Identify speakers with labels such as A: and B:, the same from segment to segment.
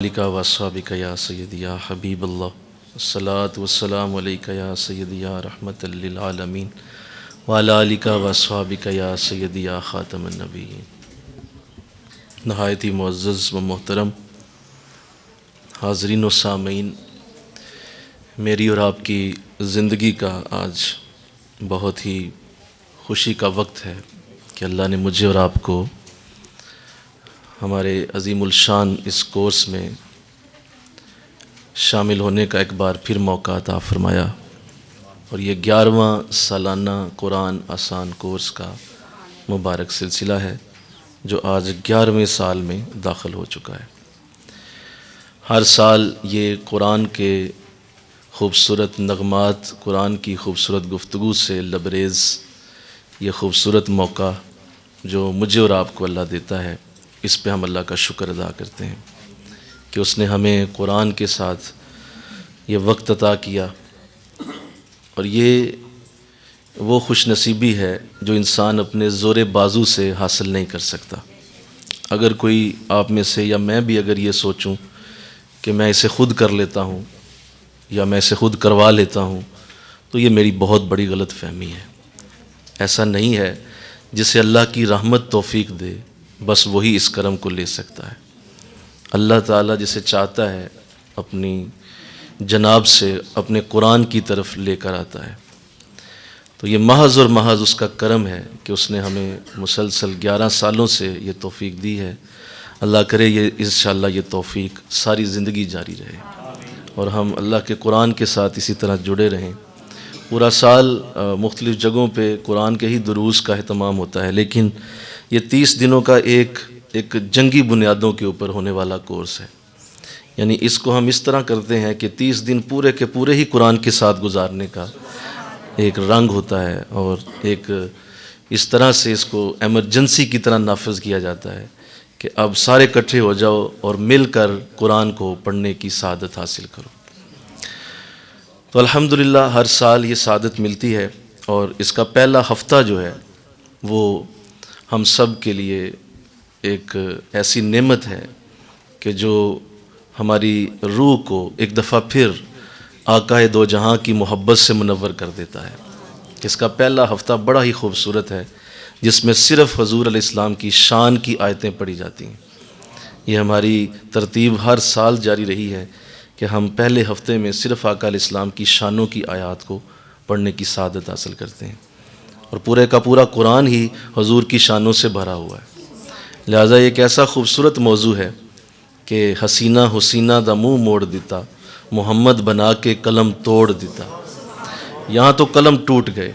A: علیکہ و صحابک یا سیدی یا حبیب اللہ الصلاۃ والسلام علیکہ یا سیدی یا رحمت للعالمین وعلی آلکہ و صحابک یا سیدی یا خاتم النبیین۔ نہایت ہی معزز و محترم حاضرین و سامعین، میری اور آپ کی زندگی کا آج بہت ہی خوشی کا وقت ہے کہ اللہ نے مجھے اور آپ کو ہمارے عظیم الشان اس کورس میں شامل ہونے کا ایک بار پھر موقع عطا فرمایا، اور یہ 11واں سالانہ قرآن آسان کورس کا مبارک سلسلہ ہے جو آج 11ویں سال میں داخل ہو چکا ہے۔ ہر سال یہ قرآن کے خوبصورت نغمات، قرآن کی خوبصورت گفتگو سے لبریز یہ خوبصورت موقع جو مجھے اور آپ کو اللہ دیتا ہے، اس پہ ہم اللہ کا شکر ادا کرتے ہیں کہ اس نے ہمیں قرآن کے ساتھ یہ وقت عطا کیا، اور یہ وہ خوش نصیبی ہے جو انسان اپنے زور بازو سے حاصل نہیں کر سکتا۔ اگر کوئی آپ میں سے یا میں بھی اگر یہ سوچوں کہ میں اسے خود کر لیتا ہوں یا میں اسے خود کروا لیتا ہوں تو یہ میری بہت بڑی غلط فہمی ہے۔ ایسا نہیں ہے، جسے اللہ کی رحمت توفیق دے بس وہی اس کرم کو لے سکتا ہے۔ اللہ تعالیٰ جسے چاہتا ہے اپنی جناب سے اپنے قرآن کی طرف لے کر آتا ہے، تو یہ محض اور محض اس کا کرم ہے کہ اس نے ہمیں مسلسل 11 سالوں سے یہ توفیق دی ہے۔ اللہ کرے یہ انشاءاللہ یہ توفیق ساری زندگی جاری رہے اور ہم اللہ کے قرآن کے ساتھ اسی طرح جڑے رہیں۔ پورا سال مختلف جگہوں پہ قرآن کے ہی دروس کا اہتمام ہوتا ہے، لیکن یہ 30 دنوں کا ایک جنگی بنیادوں کے اوپر ہونے والا کورس ہے۔ یعنی اس کو ہم اس طرح کرتے ہیں کہ 30 دن پورے کے پورے ہی قرآن کے ساتھ گزارنے کا ایک رنگ ہوتا ہے، اور ایک اس طرح سے اس کو ایمرجنسی کی طرح نافذ کیا جاتا ہے کہ اب سارے اکٹھے ہو جاؤ اور مل کر قرآن کو پڑھنے کی سعادت حاصل کرو۔ تو الحمدللہ ہر سال یہ سعادت ملتی ہے، اور اس کا پہلا ہفتہ جو ہے وہ ہم سب کے لیے ایک ایسی نعمت ہے کہ جو ہماری روح کو ایک دفعہ پھر آقا دو جہاں کی محبت سے منور کر دیتا ہے۔ اس کا پہلا ہفتہ بڑا ہی خوبصورت ہے، جس میں صرف حضور علیہ السلام کی شان کی آیتیں پڑھی جاتی ہیں۔ یہ ہماری ترتیب ہر سال جاری رہی ہے کہ ہم پہلے ہفتے میں صرف آقا علیہ السلام کی شانوں کی آیات کو پڑھنے کی سعادت حاصل کرتے ہیں، اور پورے کا پورا قرآن ہی حضور کی شانوں سے بھرا ہوا ہے۔ لہٰذا یہ ایک ایسا خوبصورت موضوع ہے کہ حسینہ حسینہ دا منہ موڑ دیتا، محمد بنا کے قلم توڑ دیتا۔ یہاں تو قلم ٹوٹ گئے،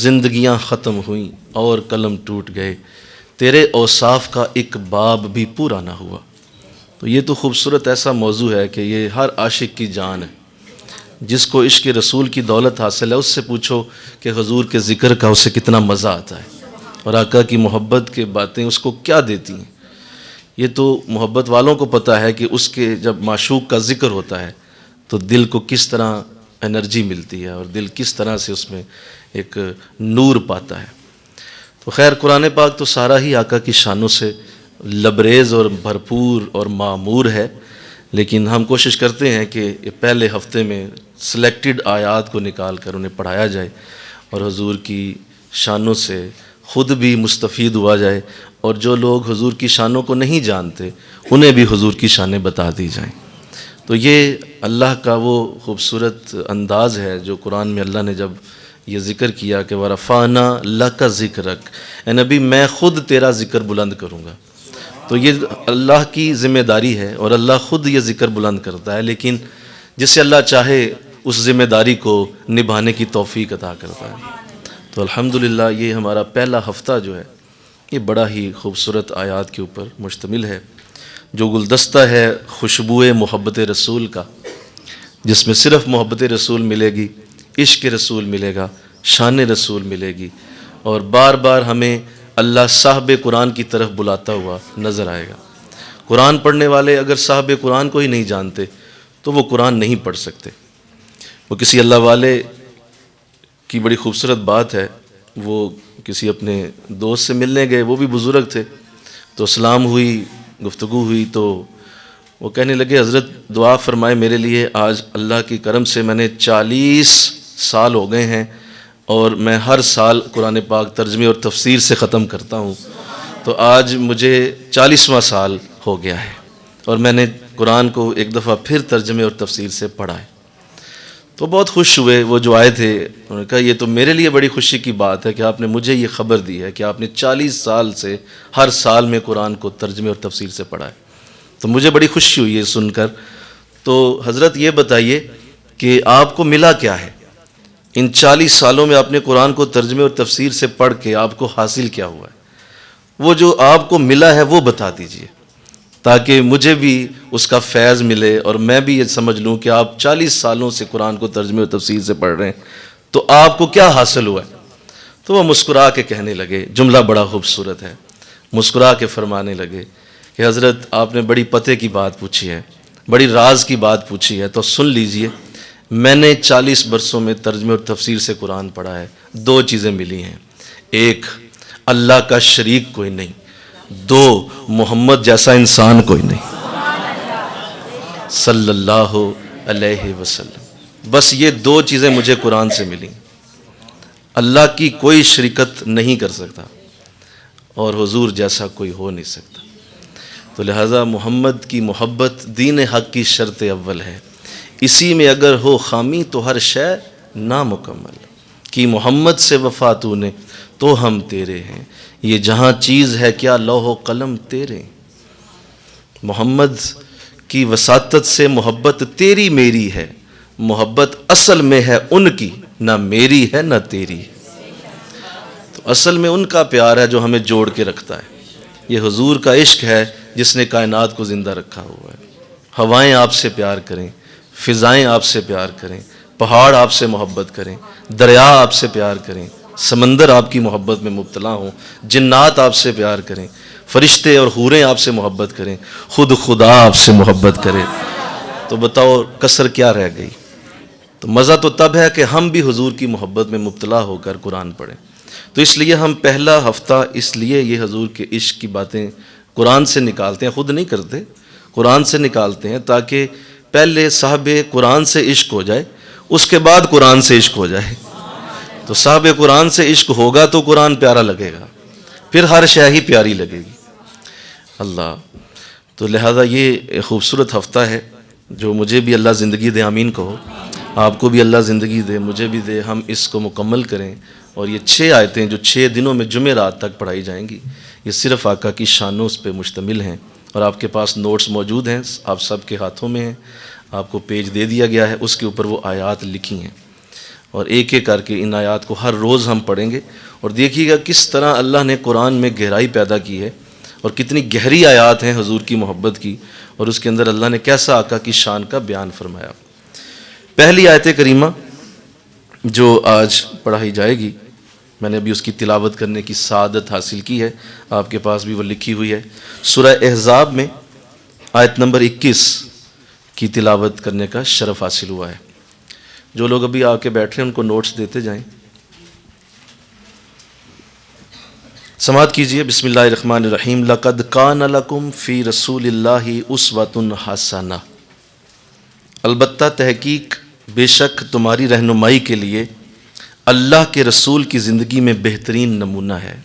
A: زندگیاں ختم ہوئیں اور قلم ٹوٹ گئے، تیرے اوصاف کا ایک باب بھی پورا نہ ہوا۔ تو یہ تو خوبصورت ایسا موضوع ہے کہ یہ ہر عاشق کی جان ہے۔ جس کو عشق رسول کی دولت حاصل ہے اس سے پوچھو کہ حضور کے ذکر کا اسے کتنا مزہ آتا ہے، اور آقا کی محبت کے باتیں اس کو کیا دیتی ہیں۔ یہ تو محبت والوں کو پتہ ہے کہ اس کے جب معشوق کا ذکر ہوتا ہے تو دل کو کس طرح انرجی ملتی ہے، اور دل کس طرح سے اس میں ایک نور پاتا ہے۔ تو خیر، قرآن پاک تو سارا ہی آقا کی شانوں سے لبریز اور بھرپور اور معمور ہے، لیکن ہم کوشش کرتے ہیں کہ پہلے ہفتے میں سلیکٹڈ آیات کو نکال کر انہیں پڑھایا جائے، اور حضور کی شانوں سے خود بھی مستفید ہوا جائے، اور جو لوگ حضور کی شانوں کو نہیں جانتے انہیں بھی حضور کی شانیں بتا دی جائیں۔ تو یہ اللہ کا وہ خوبصورت انداز ہے جو قرآن میں اللہ نے جب یہ ذکر کیا کہ وَرَفَعْنَا لَكَ ذِكْرَكَ، اے نبی میں خود تیرا ذکر بلند کروں گا۔ تو یہ اللہ کی ذمہ داری ہے، اور اللہ خود یہ ذکر بلند کرتا ہے، لیکن جسے اللہ چاہے اس ذمہ داری کو نبھانے کی توفیق عطا کرتا ہے۔ تو الحمدللہ یہ ہمارا پہلا ہفتہ جو ہے یہ بڑا ہی خوبصورت آیات کے اوپر مشتمل ہے، جو گلدستہ ہے خوشبو محبت رسول کا، جس میں صرف محبت رسول ملے گی، عشق رسول ملے گا، شان رسول ملے گی، اور بار بار ہمیں اللہ صاحب قرآن کی طرف بلاتا ہوا نظر آئے گا۔ قرآن پڑھنے والے اگر صاحب قرآن کو ہی نہیں جانتے تو وہ قرآن نہیں پڑھ سکتے۔ وہ کسی اللہ والے کی بڑی خوبصورت بات ہے، وہ کسی اپنے دوست سے ملنے گئے، وہ بھی بزرگ تھے، تو سلام ہوئی، گفتگو ہوئی، تو وہ کہنے لگے حضرت دعا فرمائے میرے لیے، آج اللہ کی کرم سے میں نے 40 سال ہو گئے ہیں اور میں ہر سال قرآن پاک ترجمے اور تفسیر سے ختم کرتا ہوں، تو آج مجھے 40واں سال ہو گیا ہے اور میں نے قرآن کو ایک دفعہ پھر ترجمے اور تفسیر سے پڑھا ہے۔ تو بہت خوش ہوئے وہ جو آئے تھے، انہوں نے کہا یہ تو میرے لیے بڑی خوشی کی بات ہے کہ آپ نے مجھے یہ خبر دی ہے کہ آپ نے 40 سال سے ہر سال میں قرآن کو ترجمے اور تفسیر سے پڑھا ہے، تو مجھے بڑی خوشی ہوئی ہے سن کر۔ تو حضرت یہ بتائیے کہ آپ کو ملا کیا ہے ان 40 سالوں میں؟ آپ نے قرآن کو ترجمے اور تفسیر سے پڑھ کے آپ کو حاصل کیا ہوا ہے؟ وہ جو آپ کو ملا ہے وہ بتا دیجئے تاکہ مجھے بھی اس کا فیض ملے اور میں بھی یہ سمجھ لوں کہ آپ 40 سالوں سے قرآن کو ترجمے اور تفسیر سے پڑھ رہے ہیں تو آپ کو کیا حاصل ہوا ہے۔ تو وہ مسکرا کے کہنے لگے، جملہ بڑا خوبصورت ہے، مسکرا کے فرمانے لگے کہ حضرت آپ نے بڑی پتے کی بات پوچھی ہے، بڑی راز کی بات پوچھی ہے، تو سن لیجئے میں نے 40 برسوں میں ترجمے اور تفسیر سے قرآن پڑھا ہے، 2 چیزیں ملی ہیں، ایک اللہ کا شریک کوئی نہیں، 2 محمد جیسا انسان کوئی نہیں صلی اللہ علیہ وسلم۔ بس یہ 2 چیزیں مجھے قرآن سے ملیں، اللہ کی کوئی شریکت نہیں کر سکتا اور حضور جیسا کوئی ہو نہیں سکتا، تو لہٰذا محمد کی محبت دین حق کی شرط اول ہے، اسی میں اگر ہو خامی تو ہر شے نامکمل، کی محمد سے وفا تو نے تو ہم تیرے ہیں، یہ جہاں چیز ہے کیا لوح و قلم تیرے۔ محمد کی وساطت سے محبت تیری میری ہے، محبت اصل میں ہے ان کی، نہ میری ہے نہ تیری، تو اصل میں ان کا پیار ہے جو ہمیں جوڑ کے رکھتا ہے، یہ حضور کا عشق ہے جس نے کائنات کو زندہ رکھا ہوا ہے۔ ہوائیں آپ سے پیار کریں، فضائیں آپ سے پیار کریں، پہاڑ آپ سے محبت کریں، دریا آپ سے پیار کریں، سمندر آپ کی محبت میں مبتلا ہوں، جنات آپ سے پیار کریں، فرشتے اور حوریں آپ سے محبت کریں، خود خدا آپ سے محبت کرے، تو بتاؤ کسر کیا رہ گئی؟ تو مزہ تو تب ہے کہ ہم بھی حضور کی محبت میں مبتلا ہو کر قرآن پڑھیں۔ تو اس لیے ہم پہلا ہفتہ اس لیے یہ حضور کے عشق کی باتیں قرآن سے نکالتے ہیں، خود نہیں کرتے، قرآن سے نکالتے ہیں تاکہ پہلے صاحب قرآن سے عشق ہو جائے، اس کے بعد قرآن سے عشق ہو جائے۔ تو صاحب قرآن سے عشق ہوگا تو قرآن پیارا لگے گا، پھر ہر شے ہی پیاری لگے گی۔ اللہ، تو لہذا یہ خوبصورت ہفتہ ہے جو مجھے بھی اللہ زندگی دے، آمین کہو، آپ کو بھی اللہ زندگی دے، مجھے بھی دے، ہم اس کو مکمل کریں۔ اور یہ 6 آیتیں جو 6 دنوں میں جمعرات تک پڑھائی جائیں گی، یہ صرف آقا کی شان و اس پہ مشتمل ہیں، اور آپ کے پاس نوٹس موجود ہیں، آپ سب کے ہاتھوں میں ہیں، آپ کو پیج دے دیا گیا ہے، اس کے اوپر وہ آیات لکھی ہیں، اور ایک ایک کر کے ان آیات کو ہر روز ہم پڑھیں گے، اور دیکھیے گا کس طرح اللہ نے قرآن میں گہرائی پیدا کی ہے، اور کتنی گہری آیات ہیں حضور کی محبت کی، اور اس کے اندر اللہ نے کیسا آقا کی شان کا بیان فرمایا۔ پہلی آیت کریمہ جو آج پڑھائی جائے گی، میں نے ابھی اس کی تلاوت کرنے کی سعادت حاصل کی ہے، آپ کے پاس بھی وہ لکھی ہوئی ہے، سورہ احزاب میں آیت نمبر 21 کی تلاوت کرنے کا شرف حاصل ہوا ہے۔ جو لوگ ابھی آ کے بیٹھ رہے ہیں ان کو نوٹس دیتے جائیں۔ سماعت کیجئے، بسم اللہ الرحمن الرحیم۔ لقد کان لکم فی رسول اللہ اسوۃ حسنہ، البتہ تحقیق بے شک تمہاری رہنمائی کے لیے اللہ کے رسول کی زندگی میں بہترین نمونہ ہے۔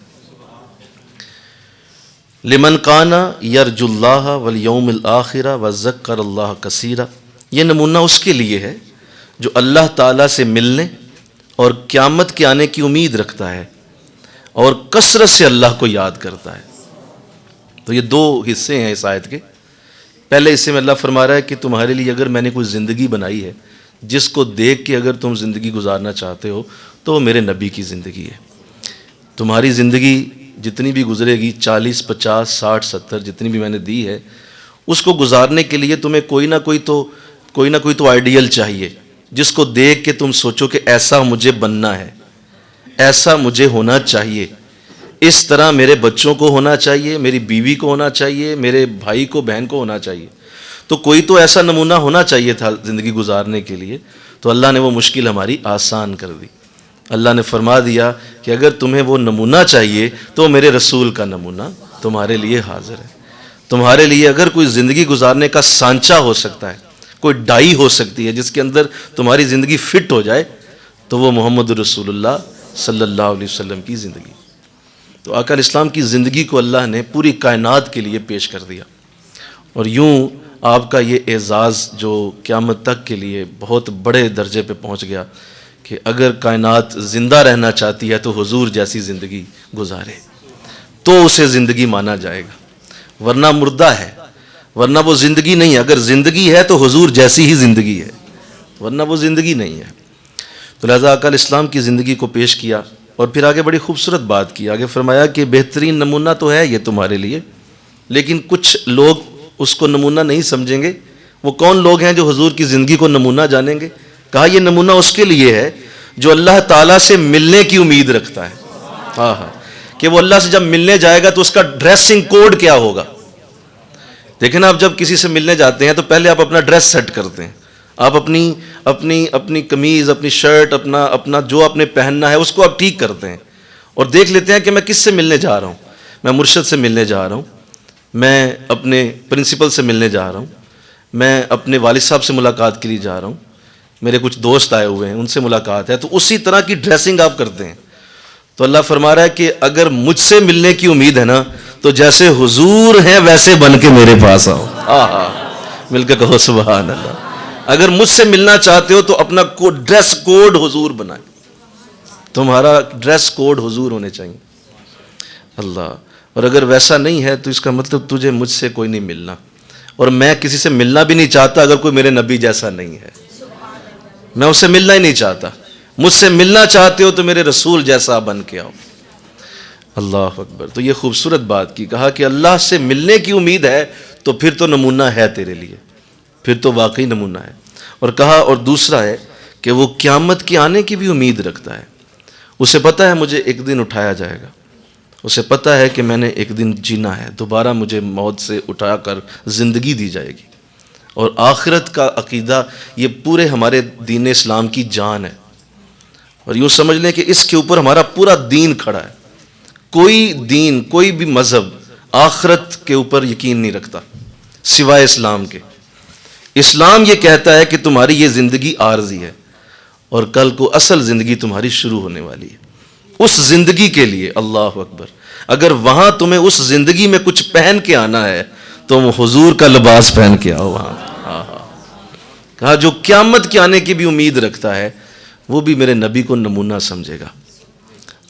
A: لمن کان یرجو اللہ والیوم الآخر وذکر اللہ کثیرا، یہ نمونہ اس کے لیے ہے جو اللہ تعالیٰ سے ملنے اور قیامت کے آنے کی امید رکھتا ہے اور کثرت سے اللہ کو یاد کرتا ہے۔ تو یہ 2 حصے ہیں اس آیت کے۔ پہلے حصے میں اللہ فرما رہا ہے کہ تمہارے لیے اگر میں نے کوئی زندگی بنائی ہے جس کو دیکھ کے اگر تم زندگی گزارنا چاہتے ہو تو وہ میرے نبی کی زندگی ہے۔ تمہاری زندگی جتنی بھی گزرے گی، 40 50 60 70 جتنی بھی میں نے دی ہے، اس کو گزارنے کے لیے تمہیں کوئی نہ کوئی تو آئیڈیل چاہیے جس کو دیکھ کے تم سوچو کہ ایسا مجھے بننا ہے، ایسا مجھے ہونا چاہیے، اس طرح میرے بچوں کو ہونا چاہیے، میری بیوی کو ہونا چاہیے، میرے بھائی کو بہن کو ہونا چاہیے۔ تو کوئی تو ایسا نمونہ ہونا چاہیے تھا زندگی گزارنے کے لیے، تو اللہ نے وہ مشکل ہماری آسان کر دی۔ اللہ نے فرما دیا کہ اگر تمہیں وہ نمونہ چاہیے تو میرے رسول کا نمونہ تمہارے لیے حاضر ہے۔ تمہارے لیے اگر کوئی زندگی گزارنے کا سانچہ ہو سکتا ہے، کوئی ڈائی ہو سکتی ہے جس کے اندر تمہاری زندگی فٹ ہو جائے، تو وہ محمد رسول اللہ صلی اللہ علیہ وسلم کی زندگی. تو آقا علیہ السلام کی زندگی کو اللہ نے پوری کائنات کے لیے پیش کر دیا، اور یوں آپ کا یہ اعزاز جو قیامت تک کے لیے بہت بڑے درجے پہ پہنچ گیا کہ اگر کائنات زندہ رہنا چاہتی ہے تو حضور جیسی زندگی گزارے تو اسے زندگی مانا جائے گا، ورنہ مردہ ہے، ورنہ وہ زندگی نہیں ہے. اگر زندگی ہے تو حضور جیسی ہی زندگی ہے، ورنہ وہ زندگی نہیں ہے. تو لہذا آقا علیہ السلام کی زندگی کو پیش کیا، اور پھر آگے بڑی خوبصورت بات کی. آگے فرمایا کہ بہترین نمونہ تو ہے یہ تمہارے لیے، لیکن کچھ لوگ اس کو نمونہ نہیں سمجھیں گے. وہ کون لوگ ہیں جو حضور کی زندگی کو نمونہ جانیں گے؟ کہا یہ نمونہ اس کے لیے ہے جو اللہ تعالیٰ سے ملنے کی امید رکھتا ہے. ہاں کہ وہ اللہ سے جب ملنے جائے گا تو اس کا ڈریسنگ کوڈ کیا ہوگا. دیکھیں نا، آپ جب کسی سے ملنے جاتے ہیں تو پہلے آپ اپنا ڈریس سیٹ کرتے ہیں، آپ اپنی قمیض، اپنی شرٹ، اپنا جو آپ نے پہننا ہے اس کو آپ ٹھیک کرتے ہیں، اور دیکھ لیتے ہیں کہ میں کس سے ملنے جا رہا ہوں. میں مرشد سے ملنے جا رہا ہوں، میں اپنے پرنسپل سے ملنے جا رہا ہوں، میں اپنے والد صاحب سے ملاقات کے لیے جا رہا ہوں، میرے کچھ دوست آئے ہوئے ہیں ان سے ملاقات ہے. تو اسی طرح کی ڈریسنگ آپ کرتے ہیں. تو اللہ فرما رہا ہے کہ اگر مجھ سے ملنے کی امید ہے نا تو جیسے حضور ہیں ویسے بن کے میرے پاس آؤ. مل کے کہو سبحان اللہ. اگر مجھ سے ملنا چاہتے ہو تو اپنا ڈریس کوڈ حضور بنائیں. تمہارا ڈریس کوڈ حضور ہونے چاہیے. اللہ. اور اگر ویسا نہیں ہے تو اس کا مطلب تجھے مجھ سے کوئی نہیں ملنا، اور میں کسی سے ملنا بھی نہیں چاہتا اگر کوئی میرے نبی جیسا نہیں ہے. میں اس سے ملنا ہی نہیں چاہتا. مجھ سے ملنا چاہتے ہو تو میرے رسول جیسا بن کے آؤ. اللہ اکبر. تو یہ خوبصورت بات کی. کہا کہ اللہ سے ملنے کی امید ہے تو پھر تو نمونہ ہے تیرے لیے، پھر تو واقعی نمونہ ہے. اور کہا اور دوسرا ہے کہ وہ قیامت کے آنے کی بھی امید رکھتا ہے. اسے پتہ ہے مجھے ایک دن اٹھایا جائے گا، اسے پتہ ہے کہ میں نے ایک دن جینا ہے، دوبارہ مجھے موت سے اٹھا کر زندگی دی جائے گی. اور آخرت کا عقیدہ یہ پورے ہمارے دین اسلام کی جان ہے. اور یوں سمجھ لیں کہ اس کے اوپر ہمارا پورا دین کھڑا ہے. کوئی دین، کوئی بھی مذہب آخرت کے اوپر یقین نہیں رکھتا سوائے اسلام کے. اسلام یہ کہتا ہے کہ تمہاری یہ زندگی عارضی ہے اور کل کو اصل زندگی تمہاری شروع ہونے والی ہے. اس زندگی کے لیے اللہ اکبر، اگر وہاں تمہیں اس زندگی میں کچھ پہن کے آنا ہے تو حضور کا لباس پہن کے آؤ وہاں. کہا جو قیامت کے آنے کی بھی امید رکھتا ہے وہ بھی میرے نبی کو نمونہ سمجھے گا.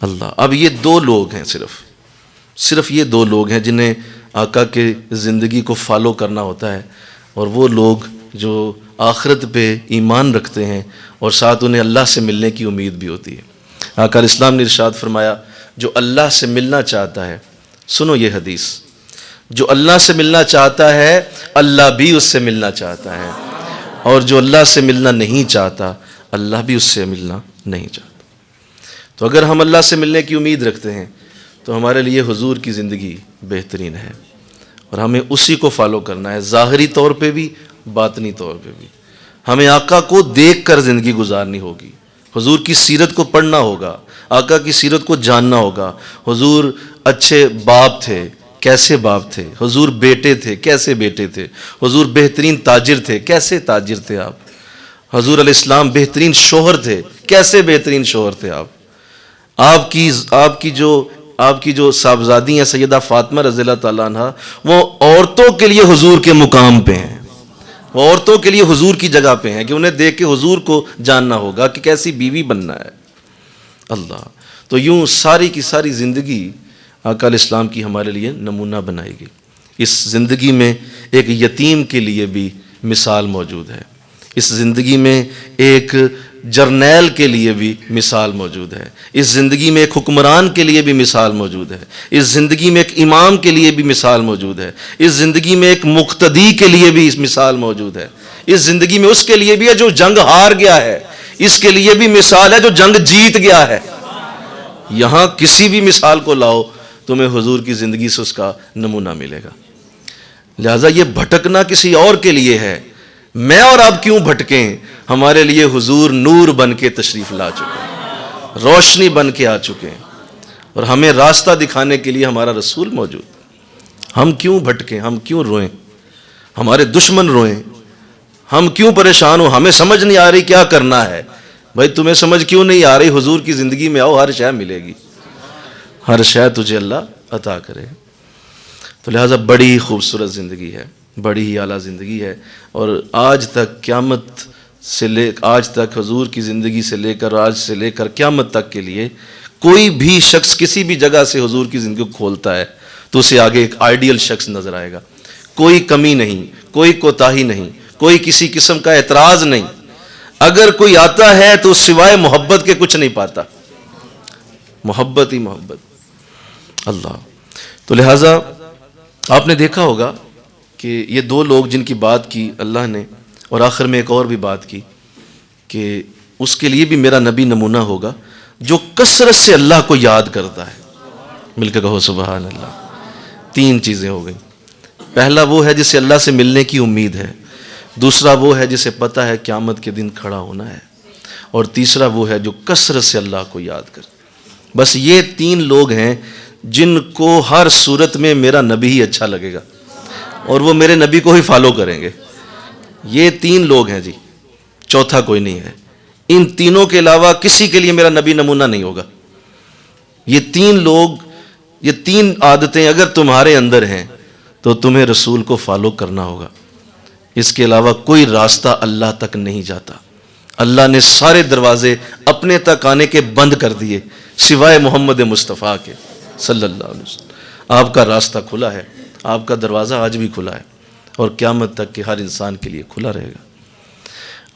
A: اللہ. اب یہ دو لوگ ہیں، صرف یہ دو لوگ ہیں جنہیں آقا کے زندگی کو فالو کرنا ہوتا ہے، اور وہ لوگ جو آخرت پہ ایمان رکھتے ہیں اور ساتھ انہیں اللہ سے ملنے کی امید بھی ہوتی ہے. آقا علیہ السلام نے ارشاد فرمایا جو اللہ سے ملنا چاہتا ہے، سنو یہ حدیث، جو اللہ سے ملنا چاہتا ہے اللہ بھی اس سے ملنا چاہتا ہے، اور جو اللہ سے ملنا نہیں چاہتا اللہ بھی اس سے ملنا نہیں چاہتا. تو اگر ہم اللہ سے ملنے کی امید رکھتے ہیں تو ہمارے لیے حضور کی زندگی بہترین ہے، اور ہمیں اسی کو فالو کرنا ہے، ظاہری طور پہ بھی باطنی طور پہ بھی. ہمیں آقا کو دیکھ کر زندگی گزارنی ہوگی، حضور کی سیرت کو پڑھنا ہوگا، آقا کی سیرت کو جاننا ہوگا. حضور اچھے باپ تھے، کیسے باپ تھے؟ حضور بیٹے تھے، کیسے بیٹے تھے؟ حضور بہترین تاجر تھے، کیسے تاجر تھے آپ؟ حضور علیہ السلام بہترین شوہر تھے، کیسے بہترین شوہر تھے آپ؟ آپ کی جو صاحبزادی ہیں سیدہ فاطمہ رضی اللہ تعالیٰ عنہ، وہ عورتوں کے لیے حضور کے مقام پہ ہیں، وہ عورتوں کے لیے حضور کی جگہ پہ ہیں کہ انہیں دیکھ کے حضور کو جاننا ہوگا کہ کیسی بیوی بننا ہے. اللہ. تو یوں ساری کی ساری زندگی آقا علیہ السلام کی ہمارے لیے نمونہ بنائے گی. اس زندگی میں ایک یتیم کے لیے بھی مثال موجود ہے، اس زندگی میں ایک جرنیل کے لیے بھی مثال موجود ہے، اس زندگی میں ایک حکمران کے لیے بھی مثال موجود ہے، اس زندگی میں ایک امام کے لیے بھی مثال موجود ہے، اس زندگی میں ایک مقتدی کے لیے بھی مثال موجود ہے، اس زندگی میں اس کے لیے بھی ہے جو جنگ ہار گیا ہے، اس کے لیے بھی مثال ہے جو جنگ جیت گیا ہے. یہاں کسی بھی مثال کو لاؤ تمہیں حضور کی زندگی سے اس کا نمونہ ملے گا. لہٰذا یہ بھٹکنا کسی اور کے لیے ہے. میں اور آپ کیوں بھٹکیں؟ ہمارے لیے حضور نور بن کے تشریف لا چکے ہیں، روشنی بن کے آ چکے ہیں، اور ہمیں راستہ دکھانے کے لیے ہمارا رسول موجود. ہم کیوں بھٹکیں، ہم کیوں روئیں، ہمارے دشمن روئیں، ہم کیوں پریشان ہوں، ہمیں سمجھ نہیں آ رہی کیا کرنا ہے۔ بھائی تمہیں سمجھ کیوں نہیں آ رہی؟ حضور کی زندگی میں آؤ، ہر شے ملے گی، ہر شے تجھے اللہ عطا کرے۔ تو لہٰذا بڑی خوبصورت زندگی ہے، بڑی ہی اعلیٰ زندگی ہے، اور آج تک قیامت سے آج تک حضور کی زندگی سے لے کر آج سے لے کر قیامت تک کے لیے کوئی بھی شخص کسی بھی جگہ سے حضور کی زندگی کو کھولتا ہے تو اسے آگے ایک آئیڈیل شخص نظر آئے گا، کوئی کمی نہیں، کوئی کوتاہی نہیں، کوئی کسی قسم کا اعتراض نہیں۔ اگر کوئی آتا ہے تو سوائے محبت کے کچھ نہیں پاتا، محبت ہی محبت اللہ۔ تو لہٰذا آپ نے دیکھا ہوگا کہ یہ دو لوگ جن کی بات کی اللہ نے، اور آخر میں ایک اور بھی بات کی کہ اس کے لیے بھی میرا نبی نمونہ ہوگا جو کثرت سے اللہ کو یاد کرتا ہے۔ مل کے کہو سبحان اللہ۔ تین چیزیں ہو گئیں، پہلا وہ ہے جسے اللہ سے ملنے کی امید ہے، دوسرا وہ ہے جسے پتہ ہے قیامت کے دن کھڑا ہونا ہے، اور تیسرا وہ ہے جو کثرت سے اللہ کو یاد کرے۔ بس یہ تین لوگ ہیں جن کو ہر صورت میں میرا نبی ہی اچھا لگے گا اور وہ میرے نبی کو ہی فالو کریں گے۔ یہ تین لوگ ہیں جی، چوتھا کوئی نہیں ہے۔ ان تینوں کے علاوہ کسی کے لیے میرا نبی نمونہ نہیں ہوگا۔ یہ تین لوگ، یہ تین عادتیں اگر تمہارے اندر ہیں تو تمہیں رسول کو فالو کرنا ہوگا۔ اس کے علاوہ کوئی راستہ اللہ تک نہیں جاتا۔ اللہ نے سارے دروازے اپنے تک آنے کے بند کر دیے سوائے محمد مصطفیٰ کے صلی اللہ علیہ وسلم۔ آپ کا راستہ کھلا ہے، آپ کا دروازہ آج بھی کھلا ہے، اور قیامت تک کے ہر انسان کے لیے کھلا رہے گا۔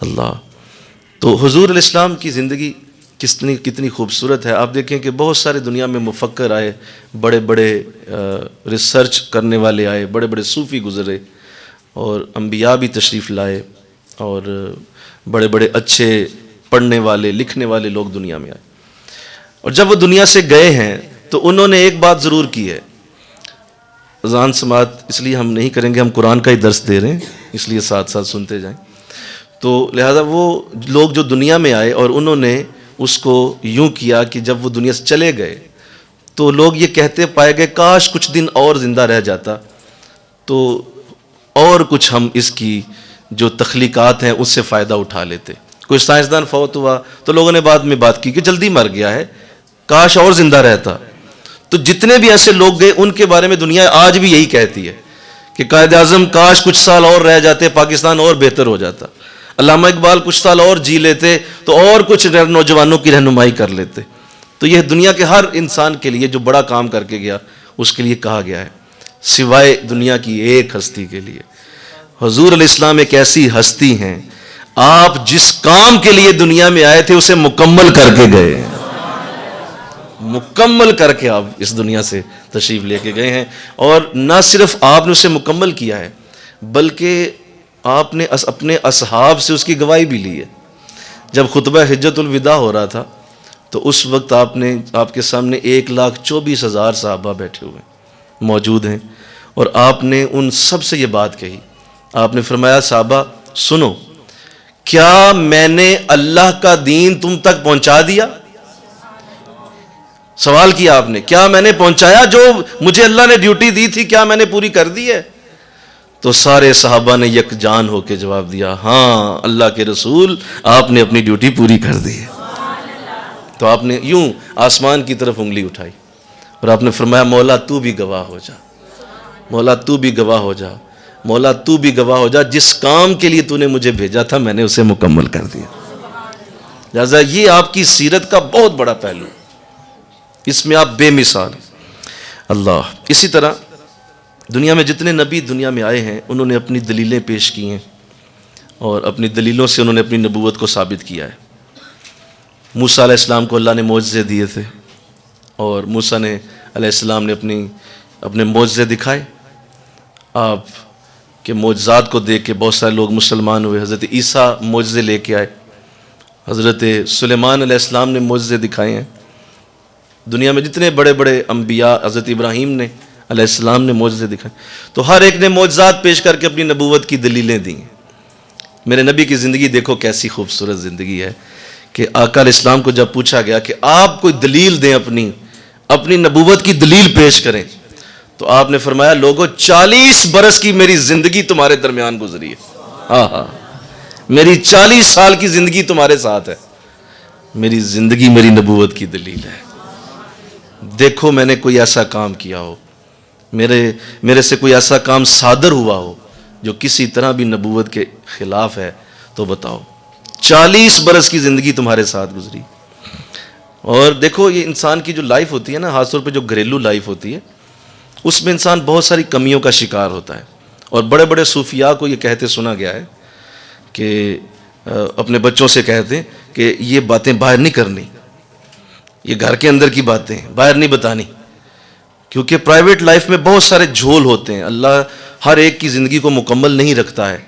A: اللہ۔ تو حضور علیہ السلام کی زندگی کتنی خوبصورت ہے۔ آپ دیکھیں کہ بہت سارے دنیا میں مفکر آئے، بڑے بڑے ریسرچ کرنے والے آئے، بڑے بڑے صوفی گزرے، اور انبیاء بھی تشریف لائے، اور بڑے بڑے اچھے پڑھنے والے لکھنے والے لوگ دنیا میں آئے۔ اور جب وہ دنیا سے گئے ہیں تو انہوں نے ایک بات ضرور کی ہے۔ اذان سماعت اس لیے ہم نہیں کریں گے، ہم قرآن کا ہی درس دے رہے ہیں، اس لیے ساتھ ساتھ سنتے جائیں۔ تو لہذا وہ لوگ جو دنیا میں آئے اور انہوں نے اس کو یوں کیا کہ جب وہ دنیا سے چلے گئے تو لوگ یہ کہتے پائے گئے کاش کچھ دن اور زندہ رہ جاتا تو اور کچھ ہم اس کی جو تخلیقات ہیں اس سے فائدہ اٹھا لیتے۔ کوئی سائنسدان فوت ہوا تو لوگوں نے بعد میں بات کی کہ جلدی مر گیا ہے، کاش اور زندہ رہتا۔ تو جتنے بھی ایسے لوگ گئے ان کے بارے میں دنیا آج بھی یہی کہتی ہے کہ قائد اعظم کاش کچھ سال اور رہ جاتے، پاکستان اور بہتر ہو جاتا، علامہ اقبال کچھ سال اور جی لیتے تو اور کچھ نوجوانوں کی رہنمائی کر لیتے۔ تو یہ دنیا کے ہر انسان کے لیے جو بڑا کام کر کے گیا اس کے لیے کہا گیا ہے، سوائے دنیا کی ایک ہستی کے لیے۔ حضور علیہ السلام ایک ایسی ہستی ہیں، آپ جس کام کے لیے دنیا میں آئے تھے اسے مکمل کر کے گئے ہیں، مکمل کر کے آپ اس دنیا سے تشریف لے کے گئے ہیں۔ اور نہ صرف آپ نے اسے مکمل کیا ہے بلکہ آپ نے اپنے اصحاب سے اس کی گواہی بھی لی ہے۔ جب خطبہ حجت الوداع ہو رہا تھا تو اس وقت آپ کے سامنے 1,24,000 صحابہ بیٹھے ہوئے موجود ہیں، اور آپ نے ان سب سے یہ بات کہی۔ آپ نے فرمایا صحابہ سنو، کیا میں نے اللہ کا دین تم تک پہنچا دیا؟ سوال کیا آپ نے، کیا میں نے پہنچایا؟ جو مجھے اللہ نے ڈیوٹی دی تھی کیا میں نے پوری کر دی ہے؟ تو سارے صحابہ نے یکجان ہو کے جواب دیا، ہاں اللہ کے رسول آپ نے اپنی ڈیوٹی پوری کر دی ہے۔ تو آپ نے یوں آسمان کی طرف انگلی اٹھائی اور آپ نے فرمایا مولا تو بھی گواہ ہو جا، مولا تو بھی گواہ ہو جا، مولا تو بھی گواہ ہو جا، جس کام کے لیے تو نے مجھے بھیجا تھا میں نے اسے مکمل کر دیا۔ لہذا یہ آپ کی سیرت کا بہت بڑا پہلو، اس میں آپ بے مثال اللہ۔ اسی طرح دنیا میں جتنے نبی دنیا میں آئے ہیں انہوں نے اپنی دلیلیں پیش کی ہیں اور اپنی دلیلوں سے انہوں نے اپنی نبوت کو ثابت کیا ہے۔ موسیٰ علیہ السلام کو اللہ نے معجزے دیے تھے اور موسیٰ علیہ السلام نے اپنے معجزے دکھائے۔ آپ کے معجزات کو دیکھ کے بہت سارے لوگ مسلمان ہوئے۔ حضرت عیسیٰ معجزے لے کے آئے، حضرت سلیمان علیہ السلام نے معجزے دکھائے ہیں۔ دنیا میں جتنے بڑے بڑے انبیاء، حضرت ابراہیم علیہ السلام نے معجزے دکھائے، تو ہر ایک نے معجزات پیش کر کے اپنی نبوت کی دلیلیں دیں۔ میرے نبی کی زندگی دیکھو کیسی خوبصورت زندگی ہے کہ آقا علیہ السلام کو جب پوچھا گیا کہ آپ کوئی دلیل دیں، اپنی نبوت کی دلیل پیش کریں، تو آپ نے فرمایا لوگوں 40 برس کی میری زندگی تمہارے درمیان گزری ہے، ہاں ہاں، میری 40 سال کی زندگی تمہارے ساتھ ہے، میری زندگی میری نبوت کی دلیل ہے۔ دیکھو میں نے کوئی ایسا کام کیا ہو، میرے سے کوئی ایسا کام صادر ہوا ہو جو کسی طرح بھی نبوت کے خلاف ہے تو بتاؤ۔ 40 برس کی زندگی تمہارے ساتھ گزری۔ اور دیکھو یہ انسان کی جو لائف ہوتی ہے نا، خاص طور پہ جو گھریلو لائف ہوتی ہے، اس میں انسان بہت ساری کمیوں کا شکار ہوتا ہے۔ اور بڑے بڑے صوفیاء کو یہ کہتے سنا گیا ہے کہ اپنے بچوں سے کہتے ہیں کہ یہ باتیں باہر نہیں کرنی، یہ گھر کے اندر کی باتیں باہر نہیں بتانی، کیونکہ پرائیویٹ لائف میں بہت سارے جھول ہوتے ہیں۔ اللہ ہر ایک کی زندگی کو مکمل نہیں رکھتا ہے،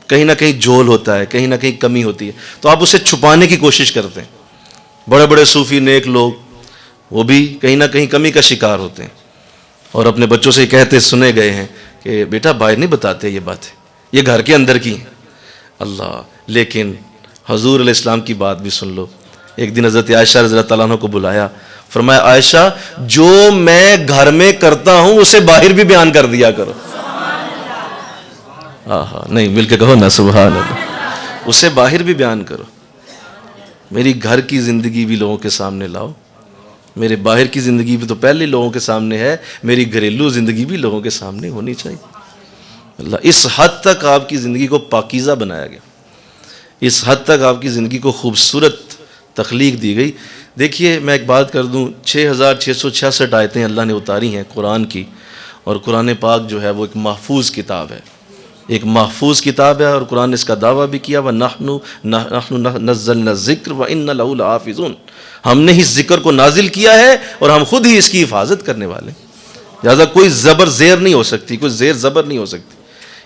A: کہیں نہ کہیں جھول ہوتا ہے، کہیں نہ کہیں کمی ہوتی ہے، تو آپ اسے چھپانے کی کوشش کرتے ہیں۔ بڑے بڑے صوفی نیک لوگ وہ بھی کہیں نہ کہیں کمی کا شکار ہوتے ہیں، اور اپنے بچوں سے کہتے سنے گئے ہیں کہ بیٹا باہر نہیں بتاتے یہ باتیں، یہ گھر کے اندر کی ہیں۔ اللہ، لیکن حضور علیہ السلام کی بات بھی سن لو۔ ایک دن حضرت عائشہ رضی اللہ تعالیٰ عنہ کو بلایا، فرمایا عائشہ جو میں گھر میں کرتا ہوں اسے باہر بھی بیان کر دیا کرو۔ نہیں، مل کے کہو نا سبحان اللہ، اسے باہر بھی بیان کرو۔ میری گھر کی زندگی بھی لوگوں کے سامنے لاؤ، میرے باہر کی زندگی بھی تو پہلے لوگوں کے سامنے ہے، میری گھریلو زندگی بھی لوگوں کے سامنے ہونی چاہیے۔ اللہ، اس حد تک آپ کی زندگی کو پاکیزہ بنایا گیا، اس حد تک آپ کی زندگی کو خوبصورت تخلیق دی گئی۔ دیکھیے میں ایک بات کر دوں، 6666 آیتیں اللہ نے اتاری ہیں قرآن کی، اور قرآن پاک جو ہے وہ ایک محفوظ کتاب ہے، ایک محفوظ کتاب ہے، اور قرآن نے اس کا دعویٰ بھی کیا وَنَحْنُ نَزَّلْنَا الذِّكْرَ وَإِنَّ لَهُ لَحَافِظُونَ، ہم نے اس ذکر کو نازل کیا ہے اور ہم خود ہی اس کی حفاظت کرنے والے ہیں۔ لہٰذا کوئی زبر زیر نہیں ہو سکتی، کوئی زیر زبر نہیں ہو سکتی،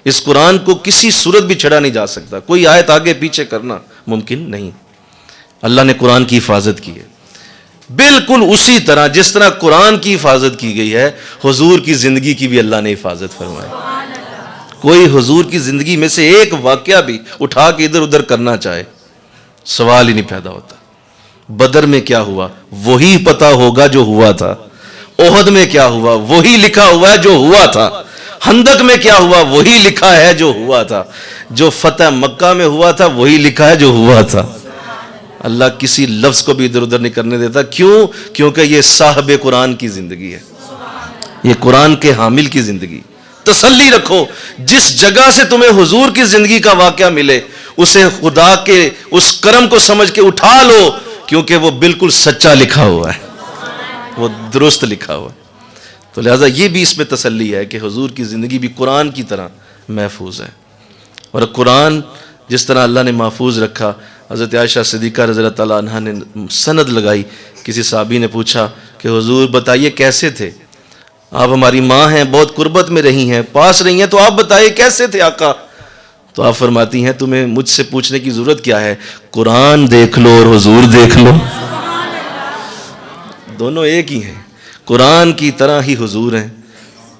A: اس قرآن کو کسی صورت بھی چھڑا نہیں جا سکتا، کوئی آیت آگے پیچھے کرنا ممکن نہیں۔ اللہ نے قرآن کی حفاظت کی ہے، بالکل اسی طرح جس طرح قرآن کی حفاظت کی گئی ہے، حضور کی زندگی کی بھی اللہ نے حفاظت فرمائی۔ کوئی حضور کی زندگی میں سے ایک واقعہ بھی اٹھا کے ادھر ادھر کرنا چاہے، سوال ہی نہیں پیدا ہوتا۔ بدر میں کیا ہوا وہی پتا ہوگا جو ہوا تھا، احد میں کیا ہوا وہی لکھا ہوا ہے جو ہوا تھا، خندق میں کیا ہوا وہی لکھا ہے جو ہوا تھا، جو فتح مکہ میں ہوا تھا وہی لکھا ہے جو ہوا تھا۔ اللہ کسی لفظ کو بھی ادھر ادھر نہیں کرنے دیتا، کیوں؟ کیونکہ یہ صاحب قرآن کی زندگی ہے، یہ قرآن کے حامل کی زندگی۔ تسلی رکھو، جس جگہ سے تمہیں حضور کی زندگی کا واقعہ ملے اسے خدا کے اس کرم کو سمجھ کے اٹھا لو، کیونکہ وہ بالکل سچا لکھا ہوا ہے، وہ درست لکھا ہوا ہے۔ تو لہٰذا یہ بھی اس میں تسلی ہے کہ حضور کی زندگی بھی قرآن کی طرح محفوظ ہے، اور قرآن جس طرح اللہ نے محفوظ رکھا۔ حضرت عائشہ صدیقہ رضی اللہ تعالیٰ عنہ نے سند لگائی، کسی صحابی نے پوچھا کہ حضور بتائیے کیسے تھے، آپ ہماری ماں ہیں، بہت قربت میں رہی ہیں، پاس رہی ہیں، تو آپ بتائیے کیسے تھے آقا؟ تو آپ فرماتی ہیں تمہیں مجھ سے پوچھنے کی ضرورت کیا ہے، قرآن دیکھ لو اور حضور دیکھ لو، دونوں ایک ہی ہیں، قرآن کی طرح ہی حضور ہیں۔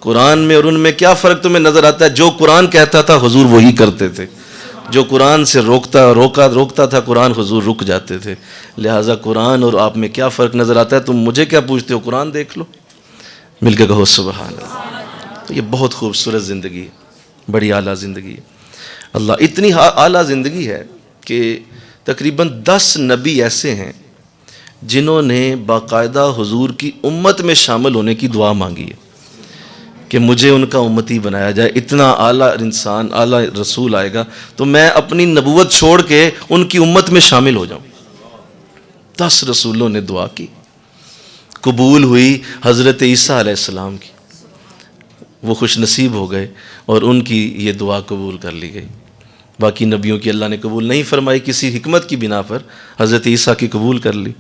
A: قرآن میں اور ان میں کیا فرق تمہیں نظر آتا ہے؟ جو قرآن کہتا تھا حضور وہی کرتے تھے، جو قرآن سے روکتا تھا قرآن حضور رک جاتے تھے۔ لہٰذا قرآن اور آپ میں کیا فرق نظر آتا ہے؟ تم مجھے کیا پوچھتے ہو، قرآن دیکھ لو، مل کے کہو سبحان اللہ۔ تو یہ بہت خوبصورت زندگی ہے، بڑی اعلیٰ زندگی ہے۔ اللہ اتنی اعلیٰ زندگی ہے کہ تقریباً 10 نبی ایسے ہیں جنہوں نے باقاعدہ حضور کی امت میں شامل ہونے کی دعا مانگی ہے کہ مجھے ان کا امتی بنایا جائے۔ اتنا اعلیٰ انسان، اعلیٰ رسول آئے گا تو میں اپنی نبوت چھوڑ کے ان کی امت میں شامل ہو جاؤں۔ 10 رسولوں نے دعا کی، قبول ہوئی حضرت عیسیٰ علیہ السلام کی، وہ خوش نصیب ہو گئے اور ان کی یہ دعا قبول کر لی گئی۔ باقی نبیوں کی اللہ نے قبول نہیں فرمائی، کسی حکمت کی بنا پر حضرت عیسیٰ کی قبول کر لی۔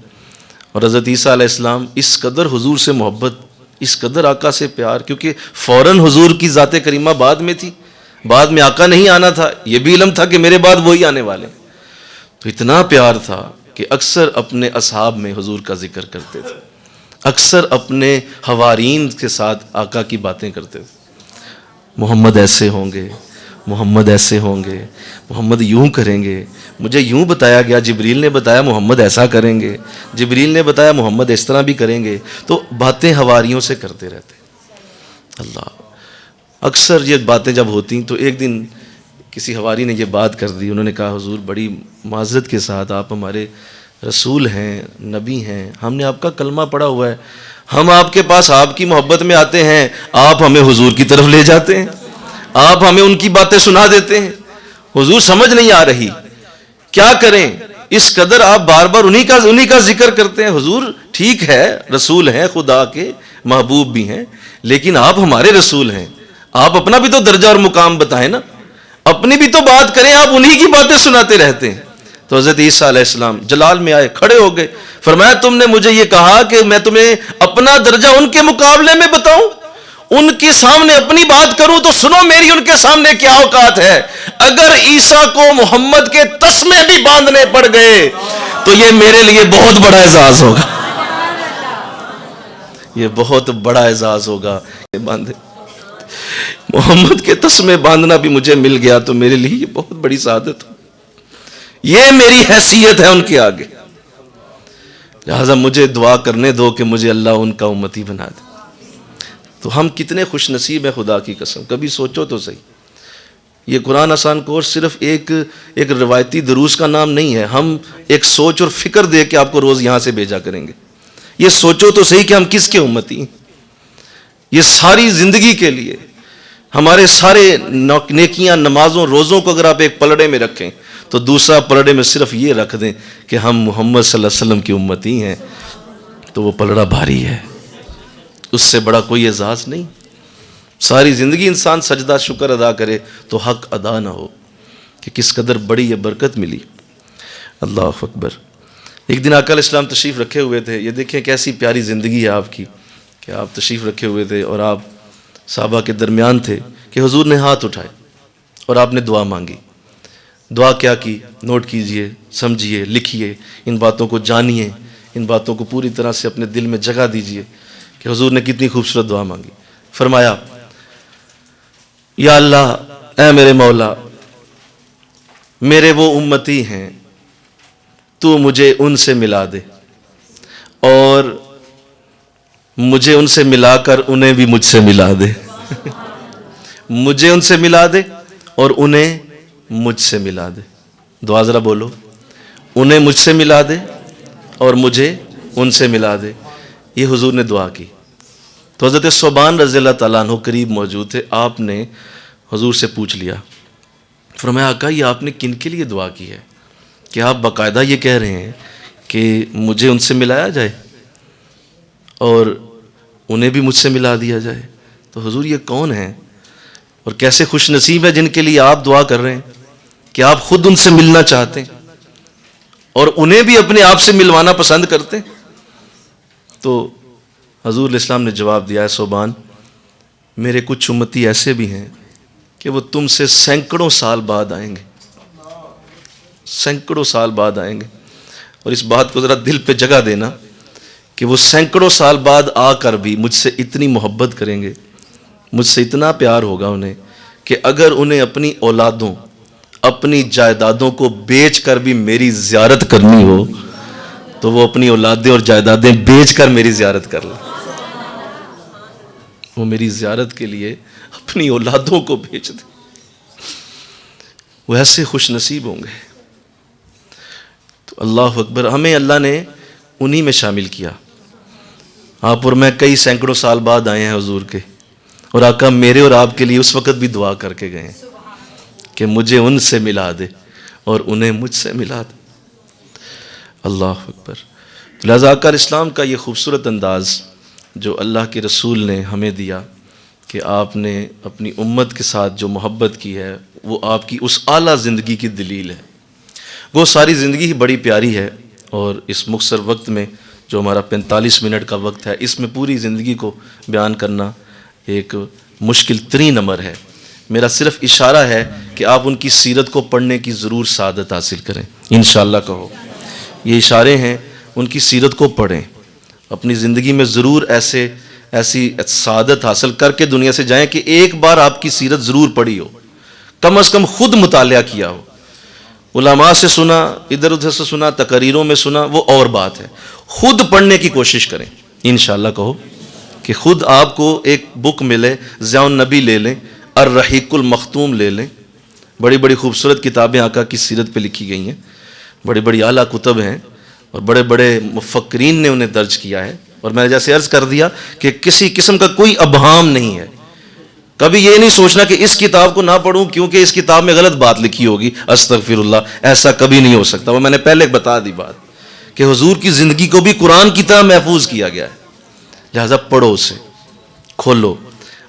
A: اور حضرت عیسیٰ علیہ السلام اس قدر حضور سے محبت، اس قدر آقا سے پیار، کیونکہ فوراً حضور کی ذات کریمہ بعد میں تھی، بعد میں آقا نہیں آنا تھا، یہ بھی علم تھا کہ میرے بعد وہی آنے والے، تو اتنا پیار تھا کہ اکثر اپنے اصحاب میں حضور کا ذکر کرتے تھے، اکثر اپنے حوارین کے ساتھ آقا کی باتیں کرتے تھے۔ محمد ایسے ہوں گے، محمد ایسے ہوں گے، محمد یوں کریں گے، مجھے یوں بتایا گیا، جبریل نے بتایا محمد ایسا کریں گے، جبریل نے بتایا محمد اس طرح بھی کریں گے، تو باتیں حواریوں سے کرتے رہتے۔ اللہ، اکثر یہ باتیں جب ہوتی تو ایک دن کسی حواری نے یہ بات کر دی، انہوں نے کہا حضور بڑی معذرت کے ساتھ آپ ہمارے رسول ہیں، نبی ہیں، ہم نے آپ کا کلمہ پڑھا ہوا ہے، ہم آپ کے پاس آپ کی محبت میں آتے ہیں، آپ ہمیں حضور کی طرف لے جاتے ہیں، آپ ہمیں ان کی باتیں سنا دیتے ہیں، حضور سمجھ نہیں آ رہی، کیا کریں؟ اس قدر آپ بار بار انہی کا ذکر کرتے ہیں۔ حضور ٹھیک ہے، رسول ہیں، خدا کے محبوب بھی ہیں، لیکن آپ ہمارے رسول ہیں، آپ اپنا بھی تو درجہ اور مقام بتائیں نا، اپنی بھی تو بات کریں، آپ انہی کی باتیں سناتے رہتے ہیں۔ تو حضرت عیسیٰ علیہ السلام جلال میں آئے، کھڑے ہو گئے، فرمایا تم نے مجھے یہ کہا کہ میں تمہیں اپنا درجہ ان کے مقابلے میں بتاؤں، ان کے سامنے اپنی بات کروں، تو سنو میری ان کے سامنے کیا اوقات ہے۔ اگر عیسیٰ کو محمد کے تسمے بھی باندھنے پڑ گئے تو یہ میرے لیے بہت بڑا اعزاز ہوگا، یہ بہت بڑا اعزاز ہوگا۔ باندھے محمد کے تسمے باندھنا بھی مجھے مل گیا تو میرے لیے یہ بہت بڑی سعادت ہو، یہ میری حیثیت ہے ان کے آگے، لہذا مجھے دعا کرنے دو کہ مجھے اللہ ان کا امتی بنا دے۔ تو ہم کتنے خوش نصیب ہیں، خدا کی قسم، کبھی سوچو تو صحیح۔ یہ قرآن آسان کورس صرف ایک روایتی دروس کا نام نہیں ہے، ہم ایک سوچ اور فکر دے کے آپ کو روز یہاں سے بھیجا کریں گے۔ یہ سوچو تو صحیح کہ ہم کس کے امتی ہیں۔ یہ ساری زندگی کے لیے ہمارے سارے نیکیاں، نمازوں، روزوں کو اگر آپ ایک پلڑے میں رکھیں تو دوسرا پلڑے میں صرف یہ رکھ دیں کہ ہم محمد صلی اللہ علیہ وسلم کی امتی ہیں، تو وہ پلڑا بھاری ہے، اس سے بڑا کوئی اعزاز نہیں۔ ساری زندگی انسان سجدہ شکر ادا کرے تو حق ادا نہ ہو کہ کس قدر بڑی یہ برکت ملی۔ اللہ اکبر۔ ایک دن آقا علیہ السلام تشریف رکھے ہوئے تھے، یہ دیکھیں کیسی پیاری زندگی ہے آپ کی، کہ آپ تشریف رکھے ہوئے تھے اور آپ صحابہ کے درمیان تھے کہ حضور نے ہاتھ اٹھائے اور آپ نے دعا مانگی۔ دعا کیا کی؟ نوٹ کیجئے، سمجھیے، لکھیے، ان باتوں کو جانیے، ان باتوں کو پوری طرح سے اپنے دل میں جگہ دیجئے کہ حضور نے کتنی خوبصورت دعا مانگی۔ فرمایا یا اللہ، اے میرے مولا، میرے وہ امتی ہیں، تو مجھے ان سے ملا دے اور مجھے ان سے ملا کر انہیں بھی مجھ سے ملا دے مجھے ان سے ملا دے اور انہیں مجھ سے ملا دے۔ دعا ذرا بولو، انہیں مجھ سے ملا دے اور مجھے ان سے ملا دے۔ یہ حضور نے دعا کی تو حضرت ثوبان رضی اللہ تعالیٰ عنہ قریب موجود تھے، آپ نے حضور سے پوچھ لیا، فرمایا آقا یہ آپ نے کن کے لیے دعا کی ہے کہ آپ باقاعدہ یہ کہہ رہے ہیں کہ مجھے ان سے ملایا جائے اور انہیں بھی مجھ سے ملا دیا جائے؟ تو حضور یہ کون ہیں اور کیسے خوش نصیب ہے جن کے لیے آپ دعا کر رہے ہیں کہ آپ خود ان سے ملنا چاہتے ہیں اور انہیں بھی اپنے آپ سے ملوانا پسند کرتے ہیں۔ تو حضور علیہ السلام نے جواب دیا ہے، ثوبان، میرے کچھ امتی ایسے بھی ہیں کہ وہ تم سے سینکڑوں سال بعد آئیں گے، سینکڑوں سال بعد آئیں گے، اور اس بات کو ذرا دل پہ جگہ دینا کہ وہ سینکڑوں سال بعد آ کر بھی مجھ سے اتنی محبت کریں گے، مجھ سے اتنا پیار ہوگا انہیں کہ اگر انہیں اپنی اولادوں، اپنی جائیدادوں کو بیچ کر بھی میری زیارت کرنی ہو تو وہ اپنی اولادیں اور جائیدادیں بیچ کر میری زیارت کر لیں، وہ میری زیارت کے لیے اپنی اولادوں کو بیچ دیں، وہ ایسے خوش نصیب ہوں گے۔ تو اللہ اکبر، ہمیں اللہ نے انہی میں شامل کیا۔ آپ اور میں کئی سینکڑوں سال بعد آئے ہیں حضور کے، اور آقا میرے اور آپ کے لیے اس وقت بھی دعا کر کے گئے ہیں کہ مجھے ان سے ملا دے اور انہیں مجھ سے ملا دے۔ اللہ اکبر۔ لہذا آقا اسلام کا یہ خوبصورت انداز جو اللہ کے رسول نے ہمیں دیا کہ آپ نے اپنی امت کے ساتھ جو محبت کی ہے وہ آپ کی اس اعلیٰ زندگی کی دلیل ہے۔ وہ ساری زندگی ہی بڑی پیاری ہے، اور اس مختصر وقت میں جو ہمارا 45 منٹ کا وقت ہے، اس میں پوری زندگی کو بیان کرنا ایک مشکل ترین امر ہے۔ میرا صرف اشارہ ہے کہ آپ ان کی سیرت کو پڑھنے کی ضرور سعادت حاصل کریں، انشاءاللہ کہو۔ یہ اشارے ہیں، ان کی سیرت کو پڑھیں، اپنی زندگی میں ضرور ایسی سعادت حاصل کر کے دنیا سے جائیں کہ ایک بار آپ کی سیرت ضرور پڑھی ہو، کم از کم خود مطالعہ کیا ہو۔ علماء سے سنا، ادھر ادھر سے سنا، تقریروں میں سنا، وہ اور بات ہے، خود پڑھنے کی کوشش کریں، انشاءاللہ کہو کہ خود آپ کو ایک بک ملے، ضیاء النبی لے لیں، الرحیق المختوم لے لیں، بڑی بڑی خوبصورت کتابیں آقا کی سیرت پہ لکھی گئی ہیں، بڑی بڑی اعلیٰ کتب ہیں، اور بڑے بڑے مفکرین نے انہیں درج کیا ہے، اور میں نے جیسے عرض کر دیا کہ کسی قسم کا کوئی ابہام نہیں ہے. کبھی یہ نہیں سوچنا کہ اس کتاب کو نہ پڑھوں کیونکہ اس کتاب میں غلط بات لکھی ہوگی، استغفر اللہ، ایسا کبھی نہیں ہو سکتا. وہ میں نے پہلے بتا دی بات کہ حضور کی زندگی کو بھی قرآن کی طرح محفوظ کیا گیا ہے، لہذا پڑھو اسے، کھولو.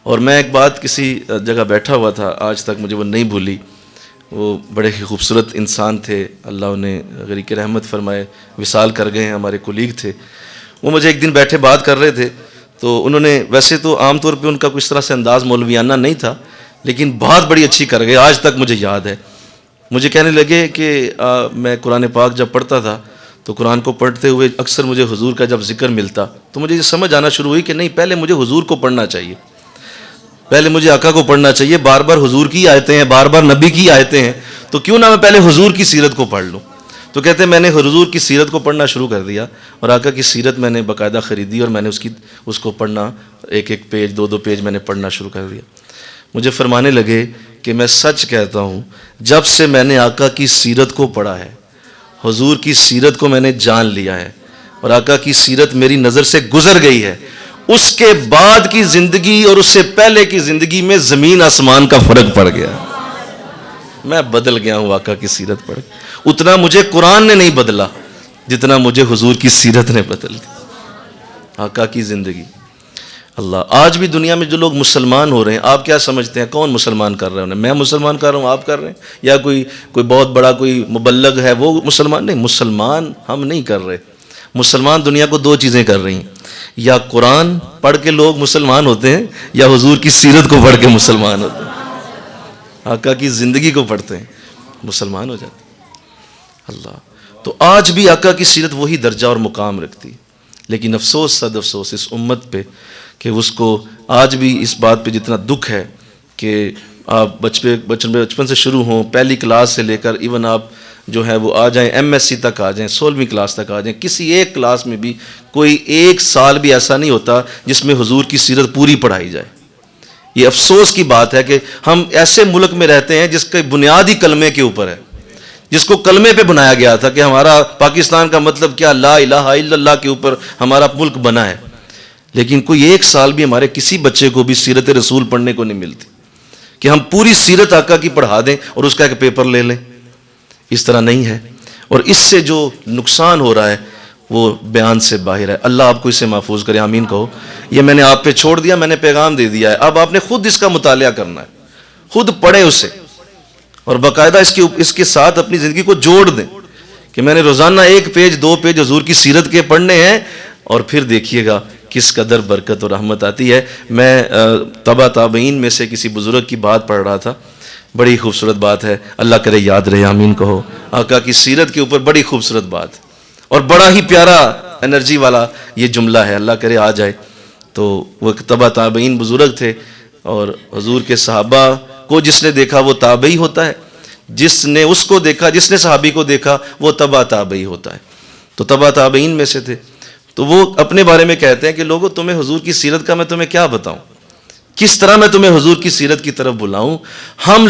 A: اور میں ایک بات کسی جگہ بیٹھا ہوا تھا، آج تک مجھے وہ نہیں بھولی. وہ بڑے ہی خوبصورت انسان تھے، اللہ انہیں غریق رحمت فرمائے، وصال کر گئے ہیں، ہمارے کولیگ تھے. وہ مجھے ایک دن بیٹھے بات کر رہے تھے، تو انہوں نے، ویسے تو عام طور پہ ان کا کوئی اس طرح سے انداز مولویانہ نہیں تھا، لیکن بات بڑی اچھی کر گئے، آج تک مجھے یاد ہے. مجھے کہنے لگے کہ میں قرآن پاک جب پڑھتا تھا تو قرآن کو پڑھتے ہوئے اکثر مجھے حضور کا جب ذکر ملتا تو مجھے یہ سمجھ آنا شروع ہوئی کہ نہیں، پہلے مجھے حضور کو پڑھنا چاہیے، پہلے مجھے آقا کو پڑھنا چاہیے. بار بار حضور کی آیتیں ہیں، بار بار نبی کی آیتیں ہیں، تو کیوں نہ میں پہلے حضور کی سیرت کو پڑھ لوں. تو کہتے ہیں میں نے حضور کی سیرت کو پڑھنا شروع کر دیا، اور آقا کی سیرت میں نے باقاعدہ خریدی، اور میں نے اس کو پڑھنا، ایک ایک پیج، دو دو پیج میں نے پڑھنا شروع کر دیا. مجھے فرمانے لگے کہ میں سچ کہتا ہوں، جب سے میں نے آقا کی سیرت کو پڑھا ہے، حضور کی سیرت کو میں نے جان لیا ہے، اور آقا کی سیرت میری نظر سے گزر گئی ہے، اس کے بعد کی زندگی اور اس سے پہلے کی زندگی میں زمین آسمان کا فرق پڑ گیا. میں بدل گیا ہوں آقا کی سیرت پڑھ. اتنا مجھے قرآن نے نہیں بدلا جتنا مجھے حضور کی سیرت نے بدل دی، آقا کی زندگی. اللہ، آج بھی دنیا میں جو لوگ مسلمان ہو رہے ہیں، آپ کیا سمجھتے ہیں کون مسلمان کر رہے ہیں انہیں؟ میں مسلمان کر رہا ہوں، آپ کر رہے ہیں، یا کوئی بہت بڑا کوئی مبلغ ہے وہ مسلمان؟ نہیں، مسلمان ہم نہیں کر رہے. مسلمان دنیا کو دو چیزیں کر رہی ہیں، یا قرآن پڑھ کے لوگ مسلمان ہوتے ہیں، یا حضور کی سیرت کو پڑھ کے مسلمان ہوتے ہیں. آقا کی زندگی کو پڑھتے ہیں، مسلمان ہو جاتے ہیں. اللہ، تو آج بھی آقا کی سیرت وہی درجہ اور مقام رکھتی. لیکن افسوس، صد افسوس اس امت پہ کہ اس کو آج بھی اس بات پہ جتنا دکھ ہے کہ آپ بچپن سے شروع ہوں، پہلی کلاس سے لے کر ایون آپ جو ہے وہ آ جائیں ایم ایس سی تک آ جائیں، 16ویں کلاس تک آ جائیں، کسی ایک کلاس میں بھی کوئی ایک سال بھی ایسا نہیں ہوتا جس میں حضور کی سیرت پوری پڑھائی جائے. یہ افسوس کی بات ہے کہ ہم ایسے ملک میں رہتے ہیں جس کا بنیادی کلمے کے اوپر ہے، جس کو کلمے پہ بنایا گیا تھا کہ ہمارا پاکستان کا مطلب کیا، لا الہ الا اللہ کے اوپر ہمارا ملک بنا ہے. لیکن کوئی ایک سال بھی ہمارے کسی بچے کو بھی سیرت رسول پڑھنے کو نہیں ملتی کہ ہم پوری سیرت آقا کی پڑھا دیں اور اس کا ایک پیپر لے لیں. اس طرح نہیں ہے، اور اس سے جو نقصان ہو رہا ہے وہ بیان سے باہر ہے. اللہ آپ کو اسے محفوظ کرے، آمین کہو. یہ میں نے آپ پہ چھوڑ دیا، میں نے پیغام دے دیا ہے، اب آپ نے خود اس کا مطالعہ کرنا ہے، خود پڑھیں اسے، اور باقاعدہ اس کے ساتھ اپنی زندگی کو جوڑ دیں کہ میں نے روزانہ 1 پیج 2 پیج حضور کی سیرت کے پڑھنے ہیں، اور پھر دیکھیے گا کس قدر برکت اور رحمت آتی ہے. میں تبع تابعین میں سے کسی بزرگ کی بات پڑھ رہا تھا، بڑی خوبصورت بات ہے، اللہ کرے یاد رہے، آمین کہو. آقا کی سیرت کے اوپر بڑی خوبصورت بات اور بڑا ہی پیارا انرجی والا یہ جملہ ہے، اللہ کرے آ جائے. تو وہ تبع تابعین بزرگ تھے، اور حضور کے صحابہ کو جس نے دیکھا وہ تابعی ہوتا ہے، جس نے اس کو دیکھا، جس نے صحابی کو دیکھا وہ تبع تابعی ہوتا ہے. تو تبع تابعین میں سے تھے. تو وہ اپنے بارے میں کہتے ہیں کہ لوگوں، تمہیں حضور کی سیرت کا میں تمہیں کیا بتاؤں، کس طرح میں تمہیں حضور کی سیرت کی طرف بلاؤں. ہم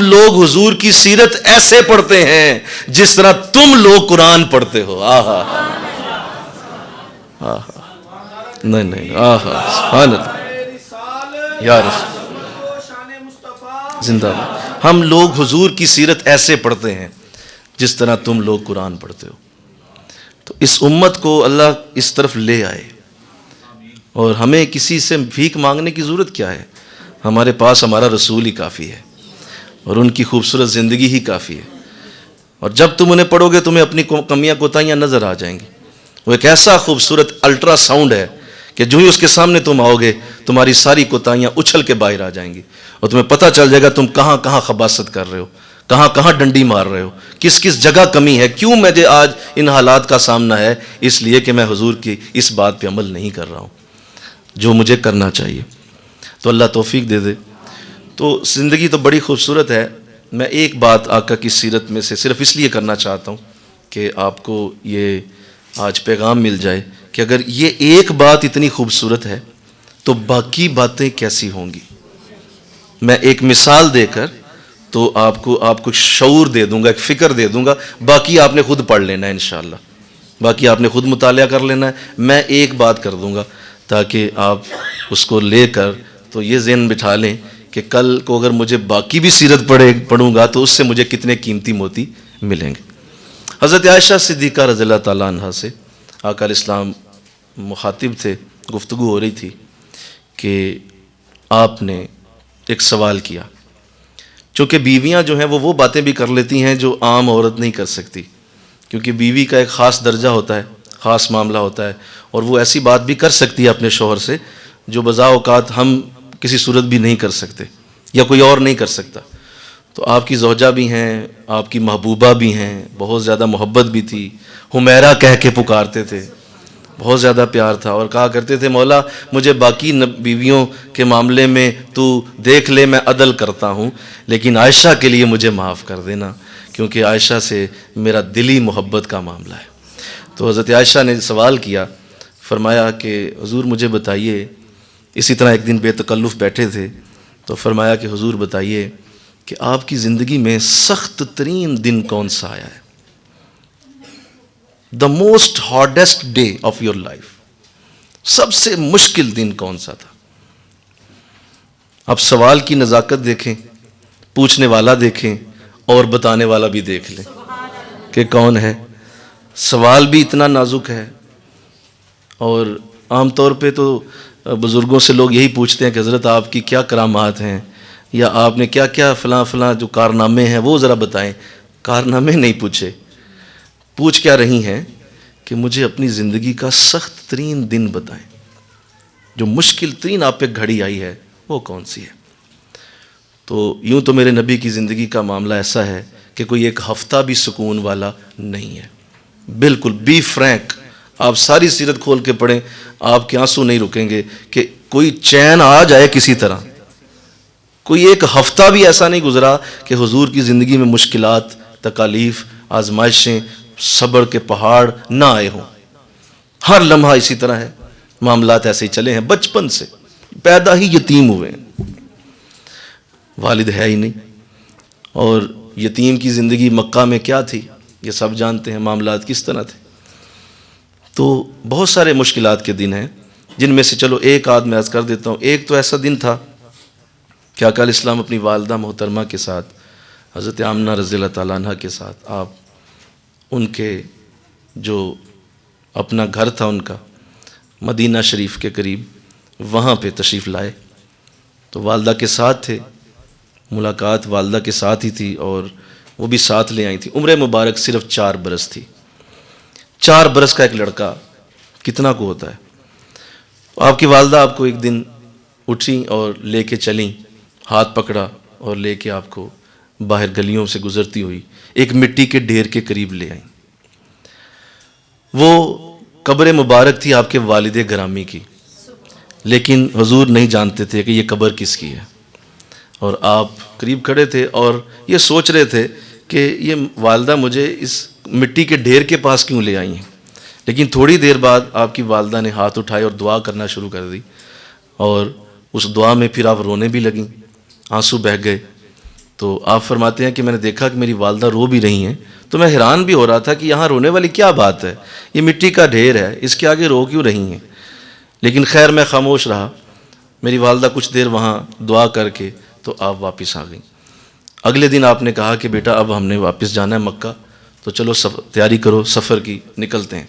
A: لوگ حضور کی سیرت ایسے پڑھتے ہیں جس طرح تم لوگ قرآن پڑھتے ہو. آہا نہیں آہا، سبحان اللہ یا رسول زندہ باد. ہم لوگ حضور کی سیرت ایسے پڑھتے ہیں جس طرح تم لوگ قرآن پڑھتے ہو. تو اس امت کو اللہ اس طرف لے آئے، اور ہمیں کسی سے بھیک مانگنے کی ضرورت کیا ہے؟ ہمارے پاس ہمارا رسول ہی کافی ہے، اور ان کی خوبصورت زندگی ہی کافی ہے. اور جب تم انہیں پڑھو گے تمہیں اپنی کمیاں کوتاہیاں نظر آ جائیں گی. وہ ایک ایسا خوبصورت الٹرا ساؤنڈ ہے کہ جو ہی اس کے سامنے تم آؤ گے تمہاری ساری کوتاہیاں اچھل کے باہر آ جائیں گی، اور تمہیں پتہ چل جائے گا تم کہاں کہاں خباثت کر رہے ہو، کہاں کہاں ڈنڈی مار رہے ہو، کس کس جگہ کمی ہے. کیوں مجھے آج ان حالات کا سامنا ہے؟ اس لیے کہ میں حضور کی اس بات پہ عمل نہیں کر رہا ہوں جو مجھے کرنا چاہیے. تو اللہ توفیق دے دے. تو زندگی تو بڑی خوبصورت ہے. میں ایک بات آقا کی سیرت میں سے صرف اس لیے کرنا چاہتا ہوں کہ آپ کو یہ آج پیغام مل جائے کہ اگر یہ ایک بات اتنی خوبصورت ہے تو باقی باتیں کیسی ہوں گی. میں ایک مثال دے کر تو آپ کو شعور دے دوں گا، ایک فکر دے دوں گا، باقی آپ نے خود پڑھ لینا ہے انشاءاللہ، باقی آپ نے خود مطالعہ کر لینا ہے. میں ایک بات کر دوں گا تاکہ آپ اس کو لے کر تو یہ ذہن بٹھا لیں کہ کل کو اگر مجھے باقی بھی سیرت پڑھوں گا تو اس سے مجھے کتنے قیمتی موتی ملیں گے. حضرت عائشہ صدیقہ رضی اللہ تعالیٰ عنہ سے آقا علیہ السلام مخاطب تھے، گفتگو ہو رہی تھی کہ آپ نے ایک سوال کیا. چونکہ بیویاں جو ہیں وہ باتیں بھی کر لیتی ہیں جو عام عورت نہیں کر سکتی، کیونکہ بیوی کا ایک خاص درجہ ہوتا ہے، خاص معاملہ ہوتا ہے، اور وہ ایسی بات بھی کر سکتی ہے اپنے شوہر سے جو بضع اوقات ہم کسی صورت بھی نہیں کر سکتے یا کوئی اور نہیں کر سکتا. تو آپ کی زوجہ بھی ہیں، آپ کی محبوبہ بھی ہیں، بہت زیادہ محبت بھی تھی، حمیرہ کہہ کے پکارتے تھے، بہت زیادہ پیار تھا، اور کہا کرتے تھے مولا مجھے باقی بیویوں کے معاملے میں تو دیکھ لے، میں عدل کرتا ہوں، لیکن عائشہ کے لیے مجھے معاف کر دینا کیونکہ عائشہ سے میرا دلی محبت کا معاملہ ہے. تو حضرت عائشہ نے سوال کیا، فرمایا کہ حضور مجھے بتائیے. اسی طرح ایک دن بے تکلف بیٹھے تھے تو فرمایا کہ حضور بتائیے کہ آپ کی زندگی میں سخت ترین دن کون سا آیا ہے؟ The most hardiest day of your life, سب سے مشکل دن کون سا تھا؟ اب سوال کی نزاکت دیکھیں، پوچھنے والا دیکھیں اور بتانے والا بھی دیکھ لیں کہ کون ہے. سوال بھی اتنا نازک ہے، اور عام طور پہ تو بزرگوں سے لوگ یہی پوچھتے ہیں کہ حضرت آپ کی کیا کرامات ہیں، یا آپ نے کیا کیا فلاں جو کارنامے ہیں وہ ذرا بتائیں. کارنامے نہیں پوچھے، پوچھ کیا رہی ہیں کہ مجھے اپنی زندگی کا سخت ترین دن بتائیں، جو مشکل ترین آپ پہ گھڑی آئی ہے وہ کون سی ہے. تو یوں تو میرے نبی کی زندگی کا معاملہ ایسا ہے کہ کوئی ایک ہفتہ بھی سکون والا نہیں ہے. بالکل بی فرینک، آپ ساری سیرت کھول کے پڑھیں، آپ کے آنسو نہیں رکیں گے کہ کوئی چین آ جائے کسی طرح. کوئی ایک ہفتہ بھی ایسا نہیں گزرا کہ حضور کی زندگی میں مشکلات، تکالیف، آزمائشیں، صبر کے پہاڑ نہ آئے ہوں. ہر لمحہ اسی طرح ہے، معاملات ایسے ہی چلے ہیں. بچپن سے پیدا ہی یتیم ہوئے ہیں، والد ہے ہی نہیں، اور یتیم کی زندگی مکہ میں کیا تھی یہ سب جانتے ہیں، معاملات کس طرح تھے. تو بہت سارے مشکلات کے دن ہیں جن میں سے چلو ایک آدھ میں عرض کر دیتا ہوں. ایک تو ایسا دن تھا کہ آقا علیہ السلام اپنی والدہ محترمہ کے ساتھ، حضرت آمنہ رضی اللہ تعالیٰ عنہ کے ساتھ، آپ ان کے جو اپنا گھر تھا ان کا مدینہ شریف کے قریب، وہاں پہ تشریف لائے. تو والدہ کے ساتھ تھے، ملاقات والدہ کے ساتھ ہی تھی، اور وہ بھی ساتھ لے آئی تھی. عمر مبارک صرف 4 برس تھی. 4 برس کا ایک لڑکا کتنا کو ہوتا ہے. آپ کی والدہ آپ کو ایک دن اٹھیں اور لے کے چلیں، ہاتھ پکڑا اور لے کے آپ کو باہر گلیوں سے گزرتی ہوئی ایک مٹی کے ڈھیر کے قریب لے آئیں. وہ قبر مبارک تھی آپ کے والد گرامی کی، لیکن حضور نہیں جانتے تھے کہ یہ قبر کس کی ہے. اور آپ قریب کھڑے تھے اور یہ سوچ رہے تھے کہ یہ والدہ مجھے اس مٹی کے ڈھیر کے پاس کیوں لے آئی ہیں. لیکن تھوڑی دیر بعد آپ کی والدہ نے ہاتھ اٹھائے اور دعا کرنا شروع کر دی، اور اس دعا میں پھر آپ رونے بھی لگیں، آنسو بہہ گئے. تو آپ فرماتے ہیں کہ میں نے دیکھا کہ میری والدہ رو بھی رہی ہیں، تو میں حیران بھی ہو رہا تھا کہ یہاں رونے والی کیا بات ہے، یہ مٹی کا ڈھیر ہے، اس کے آگے رو کیوں رہی ہیں. لیکن خیر میں خاموش رہا. میری والدہ کچھ دیر وہاں دعا کر کے تو آپ واپس آ گئیں. اگلے دن آپ نے کہا کہ بیٹا اب ہم نے واپس جانا ہے مکہ، تو چلو تیاری کرو سفر کی، نکلتے ہیں.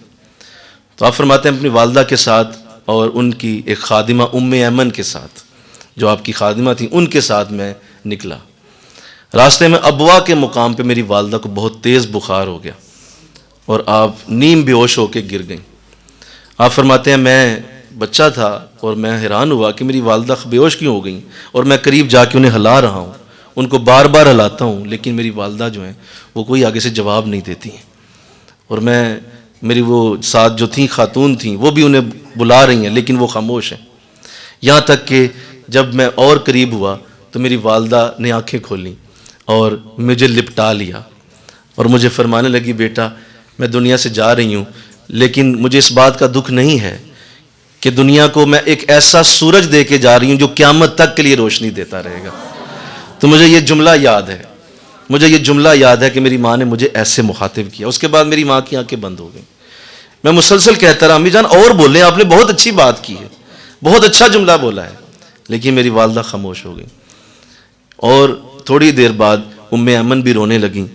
A: تو آپ فرماتے ہیں اپنی والدہ کے ساتھ اور ان کی ایک خادمہ ام ایمن کے ساتھ، جو آپ کی خادمہ تھیں، ان کے ساتھ میں نکلا. راستے میں ابوا کے مقام پہ میری والدہ کو بہت تیز بخار ہو گیا اور آپ نیم بے ہوش ہو کے گر گئیں. آپ فرماتے ہیں میں بچہ تھا اور میں حیران ہوا کہ میری والدہ بے ہوش کیوں ہو گئیں، اور میں قریب جا کے انہیں ہلا رہا ہوں، ان کو بار بار ہلاتا ہوں، لیکن میری والدہ جو ہیں وہ کوئی آگے سے جواب نہیں دیتی ہیں. اور میری وہ ساتھ جو تھیں خاتون تھیں وہ بھی انہیں بلا رہی ہیں لیکن وہ خاموش ہیں. یہاں تک کہ جب میں اور قریب ہوا تو میری والدہ نے آنکھیں کھولیں اور مجھے لپٹا لیا اور مجھے فرمانے لگی بیٹا میں دنیا سے جا رہی ہوں لیکن مجھے اس بات کا دکھ نہیں ہے کہ دنیا کو میں ایک ایسا سورج دے کے جا رہی ہوں جو قیامت تک کے لیے روشنی دیتا رہے گا. تو مجھے یہ جملہ یاد ہے، مجھے یہ جملہ یاد ہے کہ میری ماں نے مجھے ایسے مخاطب کیا. اس کے بعد میری ماں کی آنکھیں بند ہو گئیں. میں مسلسل کہتا رہا امی جان اور بولیں، آپ نے بہت اچھی بات کی ہے، بہت اچھا جملہ بولا ہے، لیکن میری والدہ خاموش ہو گئی. اور تھوڑی دیر بعد ام ایمن بھی رونے لگیں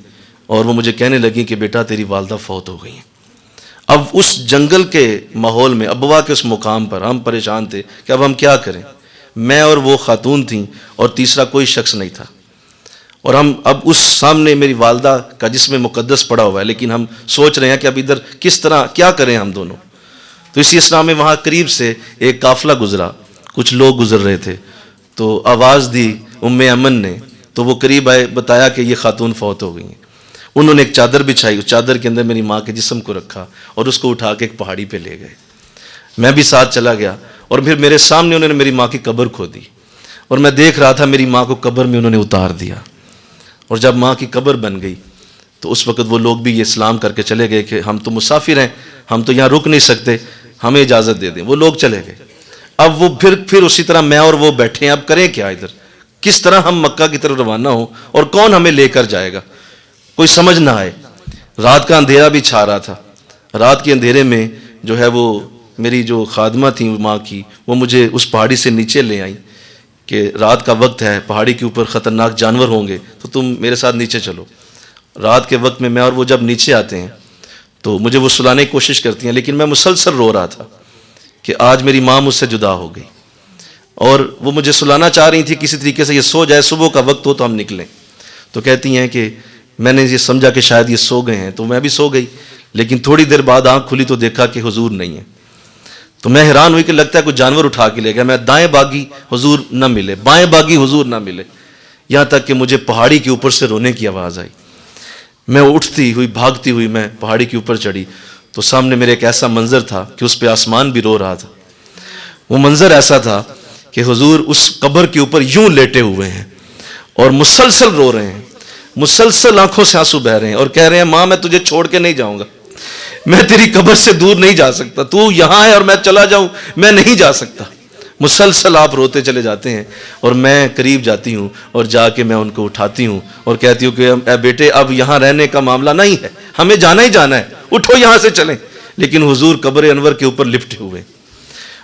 A: اور وہ مجھے کہنے لگیں کہ بیٹا تیری والدہ فوت ہو گئی ہیں. اب اس جنگل کے ماحول میں، ابوا کے اس مقام پر ہم پریشان تھے کہ اب ہم کیا کریں. میں اور وہ خاتون تھیں اور تیسرا کوئی شخص نہیں تھا، اور ہم اب اس سامنے میری والدہ کا جسم مقدس پڑا ہوا ہے، لیکن ہم سوچ رہے ہیں کہ اب ادھر کس طرح کیا کریں ہم دونوں. تو اسی اسنا میں وہاں قریب سے ایک قافلہ گزرا، کچھ لوگ گزر رہے تھے، تو آواز دی ام ایمن نے، تو وہ قریب آئے، بتایا کہ یہ خاتون فوت ہو گئی ہیں. انہوں نے ایک چادر بچھائی، اس چادر کے اندر میری ماں کے جسم کو رکھا اور اس کو اٹھا کے ایک پہاڑی پہ لے گئے. میں بھی ساتھ چلا گیا اور پھر میرے سامنے انہوں نے میری ماں کی قبر کھودی اور میں دیکھ رہا تھا میری ماں کو قبر میں انہوں نے اتار دیا. اور جب ماں کی قبر بن گئی تو اس وقت وہ لوگ بھی یہ اسلام کر کے چلے گئے کہ ہم تو مسافر ہیں، ہم تو یہاں رک نہیں سکتے، ہمیں اجازت دے دیں. وہ لوگ چلے گئے. اب وہ پھر اسی طرح میں اور وہ بیٹھے ہیں. اب کریں کیا ادھر؟ کس طرح ہم مکہ کی طرف روانہ ہوں اور کون ہمیں لے کر جائے گا؟ کوئی سمجھ نہ آئے. رات کا اندھیرا بھی چھا رہا تھا. رات کے اندھیرے میں جو ہے وہ میری جو خادمہ تھیں ماں کی، وہ مجھے اس پہاڑی سے نیچے لے آئیں کہ رات کا وقت ہے، پہاڑی کے اوپر خطرناک جانور ہوں گے، تو تم میرے ساتھ نیچے چلو. رات کے وقت میں اور وہ جب نیچے آتے ہیں تو مجھے وہ سلانے کی کوشش کرتی ہیں، لیکن میں مسلسل رو رہا تھا کہ آج میری ماں مجھ سے جدا ہو گئی. اور وہ مجھے سلانا چاہ رہی تھی کسی طریقے سے، یہ سو جائے، صبح کا وقت ہو تو ہم نکلیں. تو کہتی ہیں کہ میں نے یہ سمجھا کہ شاید یہ سو گئے ہیں، تو میں بھی سو گئی. لیکن تھوڑی دیر بعد آنکھ کھلی تو دیکھا کہ حضور نہیں ہے. تو میں حیران ہوئی کہ لگتا ہے کوئی جانور اٹھا کے لے گیا. میں دائیں باغی حضور نہ ملے، بائیں باغی حضور نہ ملے، یہاں تک کہ مجھے پہاڑی کے اوپر سے رونے کی آواز آئی. میں اٹھتی ہوئی بھاگتی ہوئی میں پہاڑی کے اوپر چڑھی تو سامنے میرے ایک ایسا منظر تھا کہ اس پہ آسمان بھی رو رہا تھا. وہ منظر ایسا تھا کہ حضور اس قبر کے اوپر یوں لیٹے ہوئے ہیں اور مسلسل رو رہے ہیں، مسلسل آنکھوں سے آنسو بہ رہے ہیں اور کہہ رہے ہیں ماں میں تجھے چھوڑ کے نہیں جاؤں گا، میں تیری قبر سے دور نہیں جا سکتا، تو یہاں ہے اور میں چلا جاؤں، میں نہیں جا سکتا. مسلسل آپ روتے چلے جاتے ہیں اور میں قریب جاتی ہوں اور جا کے میں ان کو اٹھاتی ہوں اور کہتی ہوں کہ اے بیٹے اب یہاں رہنے کا معاملہ نہیں ہے، ہمیں جانا ہی جانا ہے، اٹھو یہاں سے چلیں. لیکن حضور قبر انور کے اوپر لپٹے ہوئے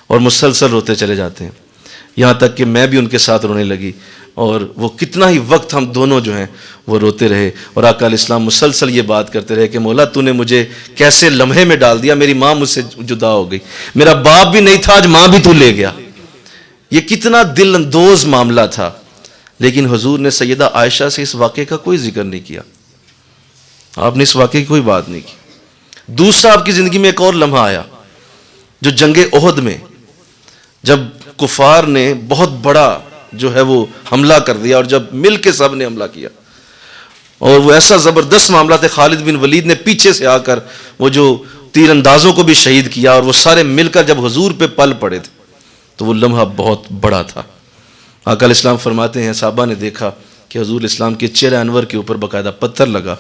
A: اور مسلسل روتے چلے جاتے ہیں، یہاں تک کہ میں بھی ان کے ساتھ رونے لگی. اور وہ کتنا ہی وقت ہم دونوں جو ہیں وہ روتے رہے. اور آقا علیہ السلام مسلسل یہ بات کرتے رہے کہ مولا تو نے مجھے کیسے لمحے میں ڈال دیا، میری ماں مجھ سے جدا ہو گئی، میرا باپ بھی نہیں تھا، آج ماں بھی تو لے گیا. یہ کتنا دل اندوز معاملہ تھا. لیکن حضور نے سیدہ عائشہ سے اس واقعے کا کوئی ذکر نہیں کیا، آپ نے اس واقعے کی کوئی بات نہیں کی. دوسرا آپ کی زندگی میں ایک اور لمحہ آیا جو جنگ احد میں، جب کفار نے بہت بڑا جو ہے وہ حملہ کر دیا اور جب مل کے سب نے حملہ کیا اور وہ ایسا زبردست معاملہ تھا، خالد بن ولید نے پیچھے سے آ کر وہ جو تیر اندازوں کو بھی شہید کیا اور وہ سارے مل کر جب حضور پہ پل پڑے تھے تو وہ لمحہ بہت بڑا تھا. آقا علیہ السلام فرماتے ہیں صحابہ نے دیکھا کہ حضور اسلام کے چہرہ انور کے اوپر باقاعدہ پتھر لگا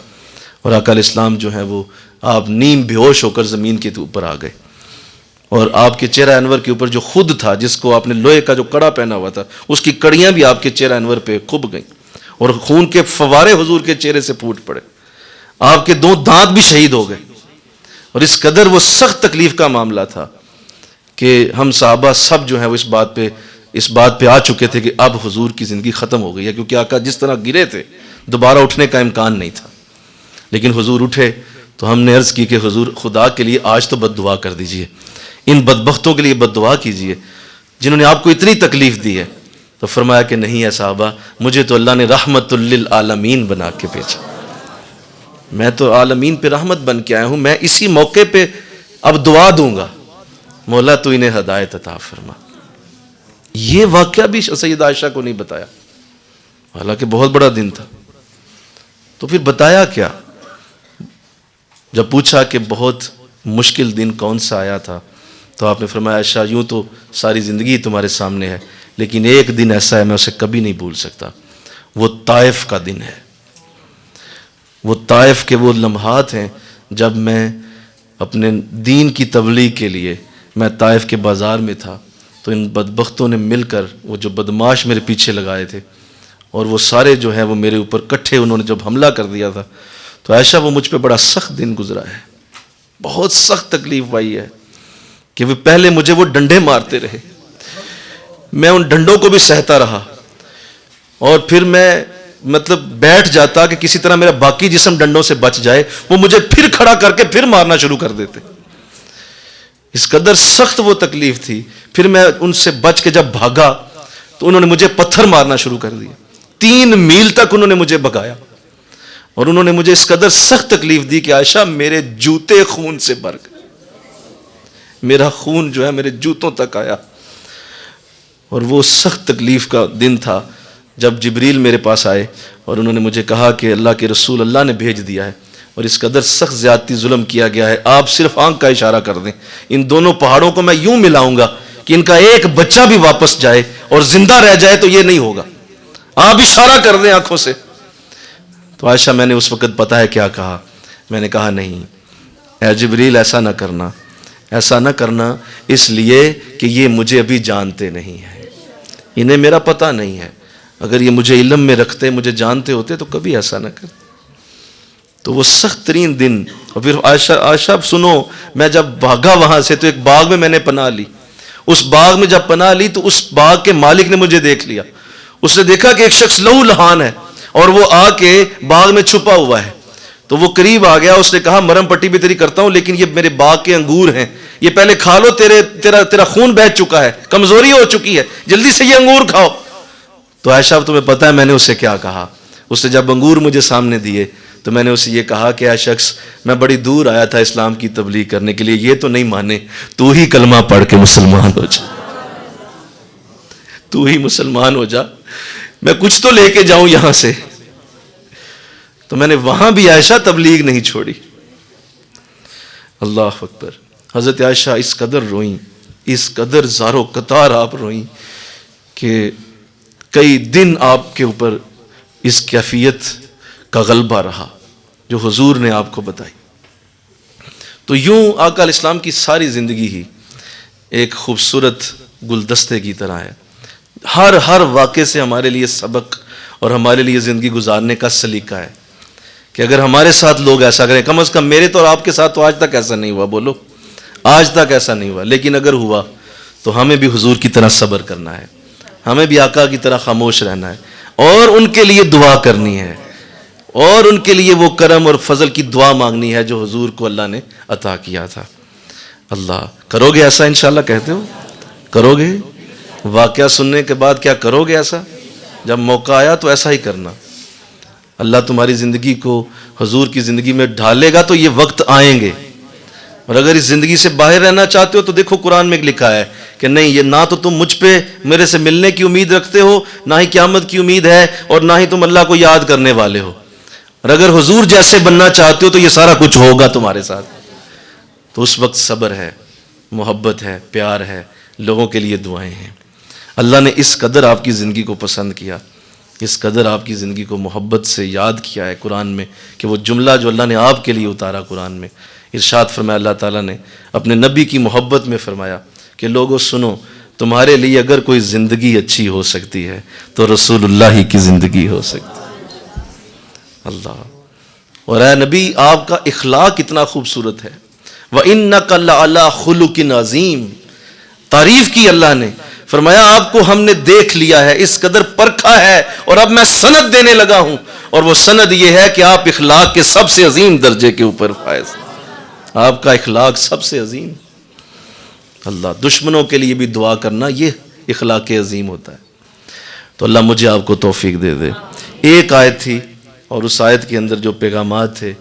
A: اور آقا علیہ السلام جو ہے وہ آپ نیم بے ہوش ہو کر زمین کے اوپر آ گئے اور آپ کے چہرہ انور کے اوپر جو خود تھا، جس کو آپ نے لوہے کا جو کڑا پہنا ہوا تھا، اس کی کڑیاں بھی آپ کے چہرہ انور پہ کھب گئیں اور خون کے فوارے حضور کے چہرے سے پھوٹ پڑے. آپ کے 2 دانت بھی شہید ہو گئے. اور اس قدر وہ سخت تکلیف کا معاملہ تھا کہ ہم صحابہ سب جو ہیں وہ اس بات پہ آ چکے تھے کہ اب حضور کی زندگی ختم ہو گئی ہے، کیونکہ آقا جس طرح گرے تھے دوبارہ اٹھنے کا امکان نہیں تھا. لیکن حضور اٹھے تو ہم نے عرض کی کہ حضور خدا کے لیے آج تو بد دعا کر دیجئے، ان بدبختوں کے لیے بد دعا کیجئے جنہوں نے آپ کو اتنی تکلیف دی ہے. تو فرمایا کہ نہیں ہے صحابہ، مجھے تو اللہ نے رحمت للعالمین بنا کے بھیجا، میں تو عالمین پہ رحمت بن کے آیا ہوں، میں اسی موقع پہ اب دعا دوں گا، مولا تو انہیں ہدایت عطا فرما. یہ واقعہ بھی سیدہ عائشہ کو نہیں بتایا، حالانکہ بہت بڑا دن تھا. تو پھر بتایا کیا؟ جب پوچھا کہ بہت مشکل دن کون سا آیا تھا تو آپ نے فرمایا عائشہ یوں تو ساری زندگی تمہارے سامنے ہے، لیکن ایک دن ایسا ہے میں اسے کبھی نہیں بھول سکتا، وہ طائف کا دن ہے. وہ طائف کے وہ لمحات ہیں جب میں اپنے دین کی تبلیغ کے لیے میں طائف کے بازار میں تھا، تو ان بدبختوں نے مل کر، وہ جو بدماش میرے پیچھے لگائے تھے، اور وہ سارے جو ہیں وہ میرے اوپر کٹھے انہوں نے جب حملہ کر دیا تھا، تو عائشہ وہ مجھ پہ بڑا سخت دن گزرا ہے، بہت سخت تکلیف آئی ہے کہ وہ پہلے مجھے وہ ڈنڈے مارتے رہے، میں ان ڈنڈوں کو بھی سہتا رہا، اور پھر میں بیٹھ جاتا کہ کسی طرح میرا باقی جسم ڈنڈوں سے بچ جائے، وہ مجھے پھر کھڑا کر کے پھر مارنا شروع کر دیتے، اس قدر سخت وہ تکلیف تھی۔ پھر میں ان سے بچ کے جب بھاگا تو انہوں نے مجھے پتھر مارنا شروع کر دیا، 3 میل تک انہوں نے مجھے بھگایا، اور انہوں نے مجھے اس قدر سخت تکلیف دی کہ عائشہ میرے جوتے خون سے بھر گئے، میرا خون جو ہے میرے جوتوں تک آیا۔ اور وہ سخت تکلیف کا دن تھا جب جبریل میرے پاس آئے اور انہوں نے مجھے کہا کہ اللہ کے رسول اللہ نے بھیج دیا ہے، اور اس قدر سخت زیادتی ظلم کیا گیا ہے، آپ صرف آنکھ کا اشارہ کر دیں، ان دونوں پہاڑوں کو میں یوں ملاؤں گا کہ ان کا ایک بچہ بھی واپس جائے اور زندہ رہ جائے تو یہ نہیں ہوگا، آپ اشارہ کر دیں آنکھوں سے۔ تو عائشہ میں نے اس وقت پتہ ہے کیا کہا، میں نے کہا نہیں اے جبریل ایسا نہ کرنا، ایسا نہ کرنا، اس لیے کہ یہ مجھے ابھی جانتے نہیں ہیں، انہیں میرا پتہ نہیں ہے، اگر یہ مجھے علم میں رکھتے، مجھے جانتے ہوتے تو کبھی ایسا نہ کرتے۔ تو وہ سخت ترین دن، اور پھر عائشہ سنو، میں جب بھاگا وہاں سے تو ایک باغ میں نے پناہ لی، اس باغ میں جب پناہ لی تو اس باغ کے مالک نے مجھے دیکھ لیا، اس نے دیکھا کہ ایک شخص لہو لہان ہے اور وہ آ کے باغ میں چھپا ہوا ہے، تو وہ قریب آ گیا، اس نے کہا مرم پٹی بھی تیری کرتا ہوں لیکن یہ میرے باغ کے انگور ہیں، یہ پہلے کھا لو، تیرا خون بہہ چکا ہے، کمزوری ہو چکی ہے، جلدی سے یہ انگور کھاؤ۔ تو عائشہ تمہیں پتہ ہے میں نے اسے کیا کہا؟ اس نے جب انگور مجھے سامنے دیے تو میں نے اسے یہ کہا کہ اے شخص، میں بڑی دور آیا تھا اسلام کی تبلیغ کرنے کے لیے، یہ تو نہیں مانے، تو ہی کلمہ پڑھ کے مسلمان ہو جا، تو ہی مسلمان ہو جا، میں کچھ تو لے کے جاؤں یہاں سے۔ تو میں نے وہاں بھی عائشہ تبلیغ نہیں چھوڑی۔ اللہ اکبر۔ حضرت عائشہ اس قدر روئیں، اس قدر زارو قطار آپ روئیں کہ کئی دن آپ کے اوپر اس کیفیت کا غلبہ رہا جو حضور نے آپ کو بتائی۔ تو یوں آقا علیہ السلام کی ساری زندگی ہی ایک خوبصورت گلدستے کی طرح ہے، ہر واقعے سے ہمارے لیے سبق اور ہمارے لیے زندگی گزارنے کا سلیقہ ہے کہ اگر ہمارے ساتھ لوگ ایسا کریں، کم از کم میرے تو اور آپ کے ساتھ تو آج تک ایسا نہیں ہوا، بولو آج تک ایسا نہیں ہوا، لیکن اگر ہوا تو ہمیں بھی حضور کی طرح صبر کرنا ہے، ہمیں بھی آقا کی طرح خاموش رہنا ہے، اور ان کے لیے دعا کرنی ہے، اور ان کے لیے وہ کرم اور فضل کی دعا مانگنی ہے جو حضور کو اللہ نے عطا کیا تھا۔ اللہ، کرو گے ایسا انشاءاللہ؟ کہتے ہو کرو گے؟ واقعہ سننے کے بعد کیا کرو گے ایسا؟ جب موقع آیا تو ایسا ہی کرنا۔ اللہ تمہاری زندگی کو حضور کی زندگی میں ڈھالے گا تو یہ وقت آئیں گے، اور اگر اس زندگی سے باہر رہنا چاہتے ہو تو دیکھو قرآن میں لکھا ہے کہ نہیں، یہ نہ تو تم مجھ پہ میرے سے ملنے کی امید رکھتے ہو، نہ ہی قیامت کی امید ہے، اور نہ ہی تم اللہ کو یاد کرنے والے ہو، اور اگر حضور جیسے بننا چاہتے ہو تو یہ سارا کچھ ہوگا تمہارے ساتھ۔ تو اس وقت صبر ہے، محبت ہے، پیار ہے، لوگوں کے لیے دعائیں ہیں۔ اللہ نے اس قدر آپ کی زندگی کو پسند کیا، اس قدر آپ کی زندگی کو محبت سے یاد کیا ہے قرآن میں کہ وہ جملہ جو اللہ نے آپ کے لیے اتارا قرآن میں، ارشاد فرمایا اللہ تعالیٰ نے اپنے نبی کی محبت میں فرمایا کہ لوگوں سنو، تمہارے لیے اگر کوئی زندگی اچھی ہو سکتی ہے تو رسول اللہ ہی کی زندگی ہو سکتی ہے۔ اللہ، اور اے نبی آپ کا اخلاق اتنا خوبصورت ہے، وَإِنَّكَ لَعَلَىٰ خُلُقٍ عَظِيمٍ، تعریف کی اللہ نے، فرمایا آپ کو ہم نے دیکھ لیا ہے، اس قدر پرکھا ہے، اور اب میں سند دینے لگا ہوں، اور وہ سند یہ ہے کہ آپ اخلاق کے سب سے عظیم درجے کے اوپر فائز ہیں، آپ کا اخلاق سب سے عظیم۔ اللہ، دشمنوں کے لیے بھی دعا کرنا یہ اخلاق عظیم ہوتا ہے۔ تو اللہ مجھے آپ کو توفیق دے دے۔ ایک آیت تھی اور اس آیت کے اندر جو پیغامات تھے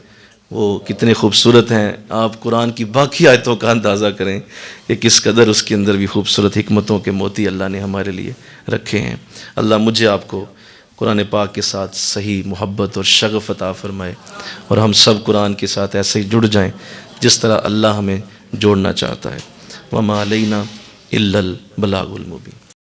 A: وہ کتنے خوبصورت ہیں، آپ قرآن کی باقی آیتوں کا اندازہ کریں کہ کس قدر اس کے اندر بھی خوبصورت حکمتوں کے موتی اللہ نے ہمارے لیے رکھے ہیں۔ اللہ مجھے آپ کو قرآن پاک کے ساتھ صحیح محبت اور شغف عطا فرمائے، اور ہم سب قرآن کے ساتھ ایسے ہی جڑ جائیں جس طرح اللہ ہمیں جوڑنا چاہتا ہے۔ وَمَا عَلَيْنَا إِلَّا الْبَلَاغُ الْمُبِينُ۔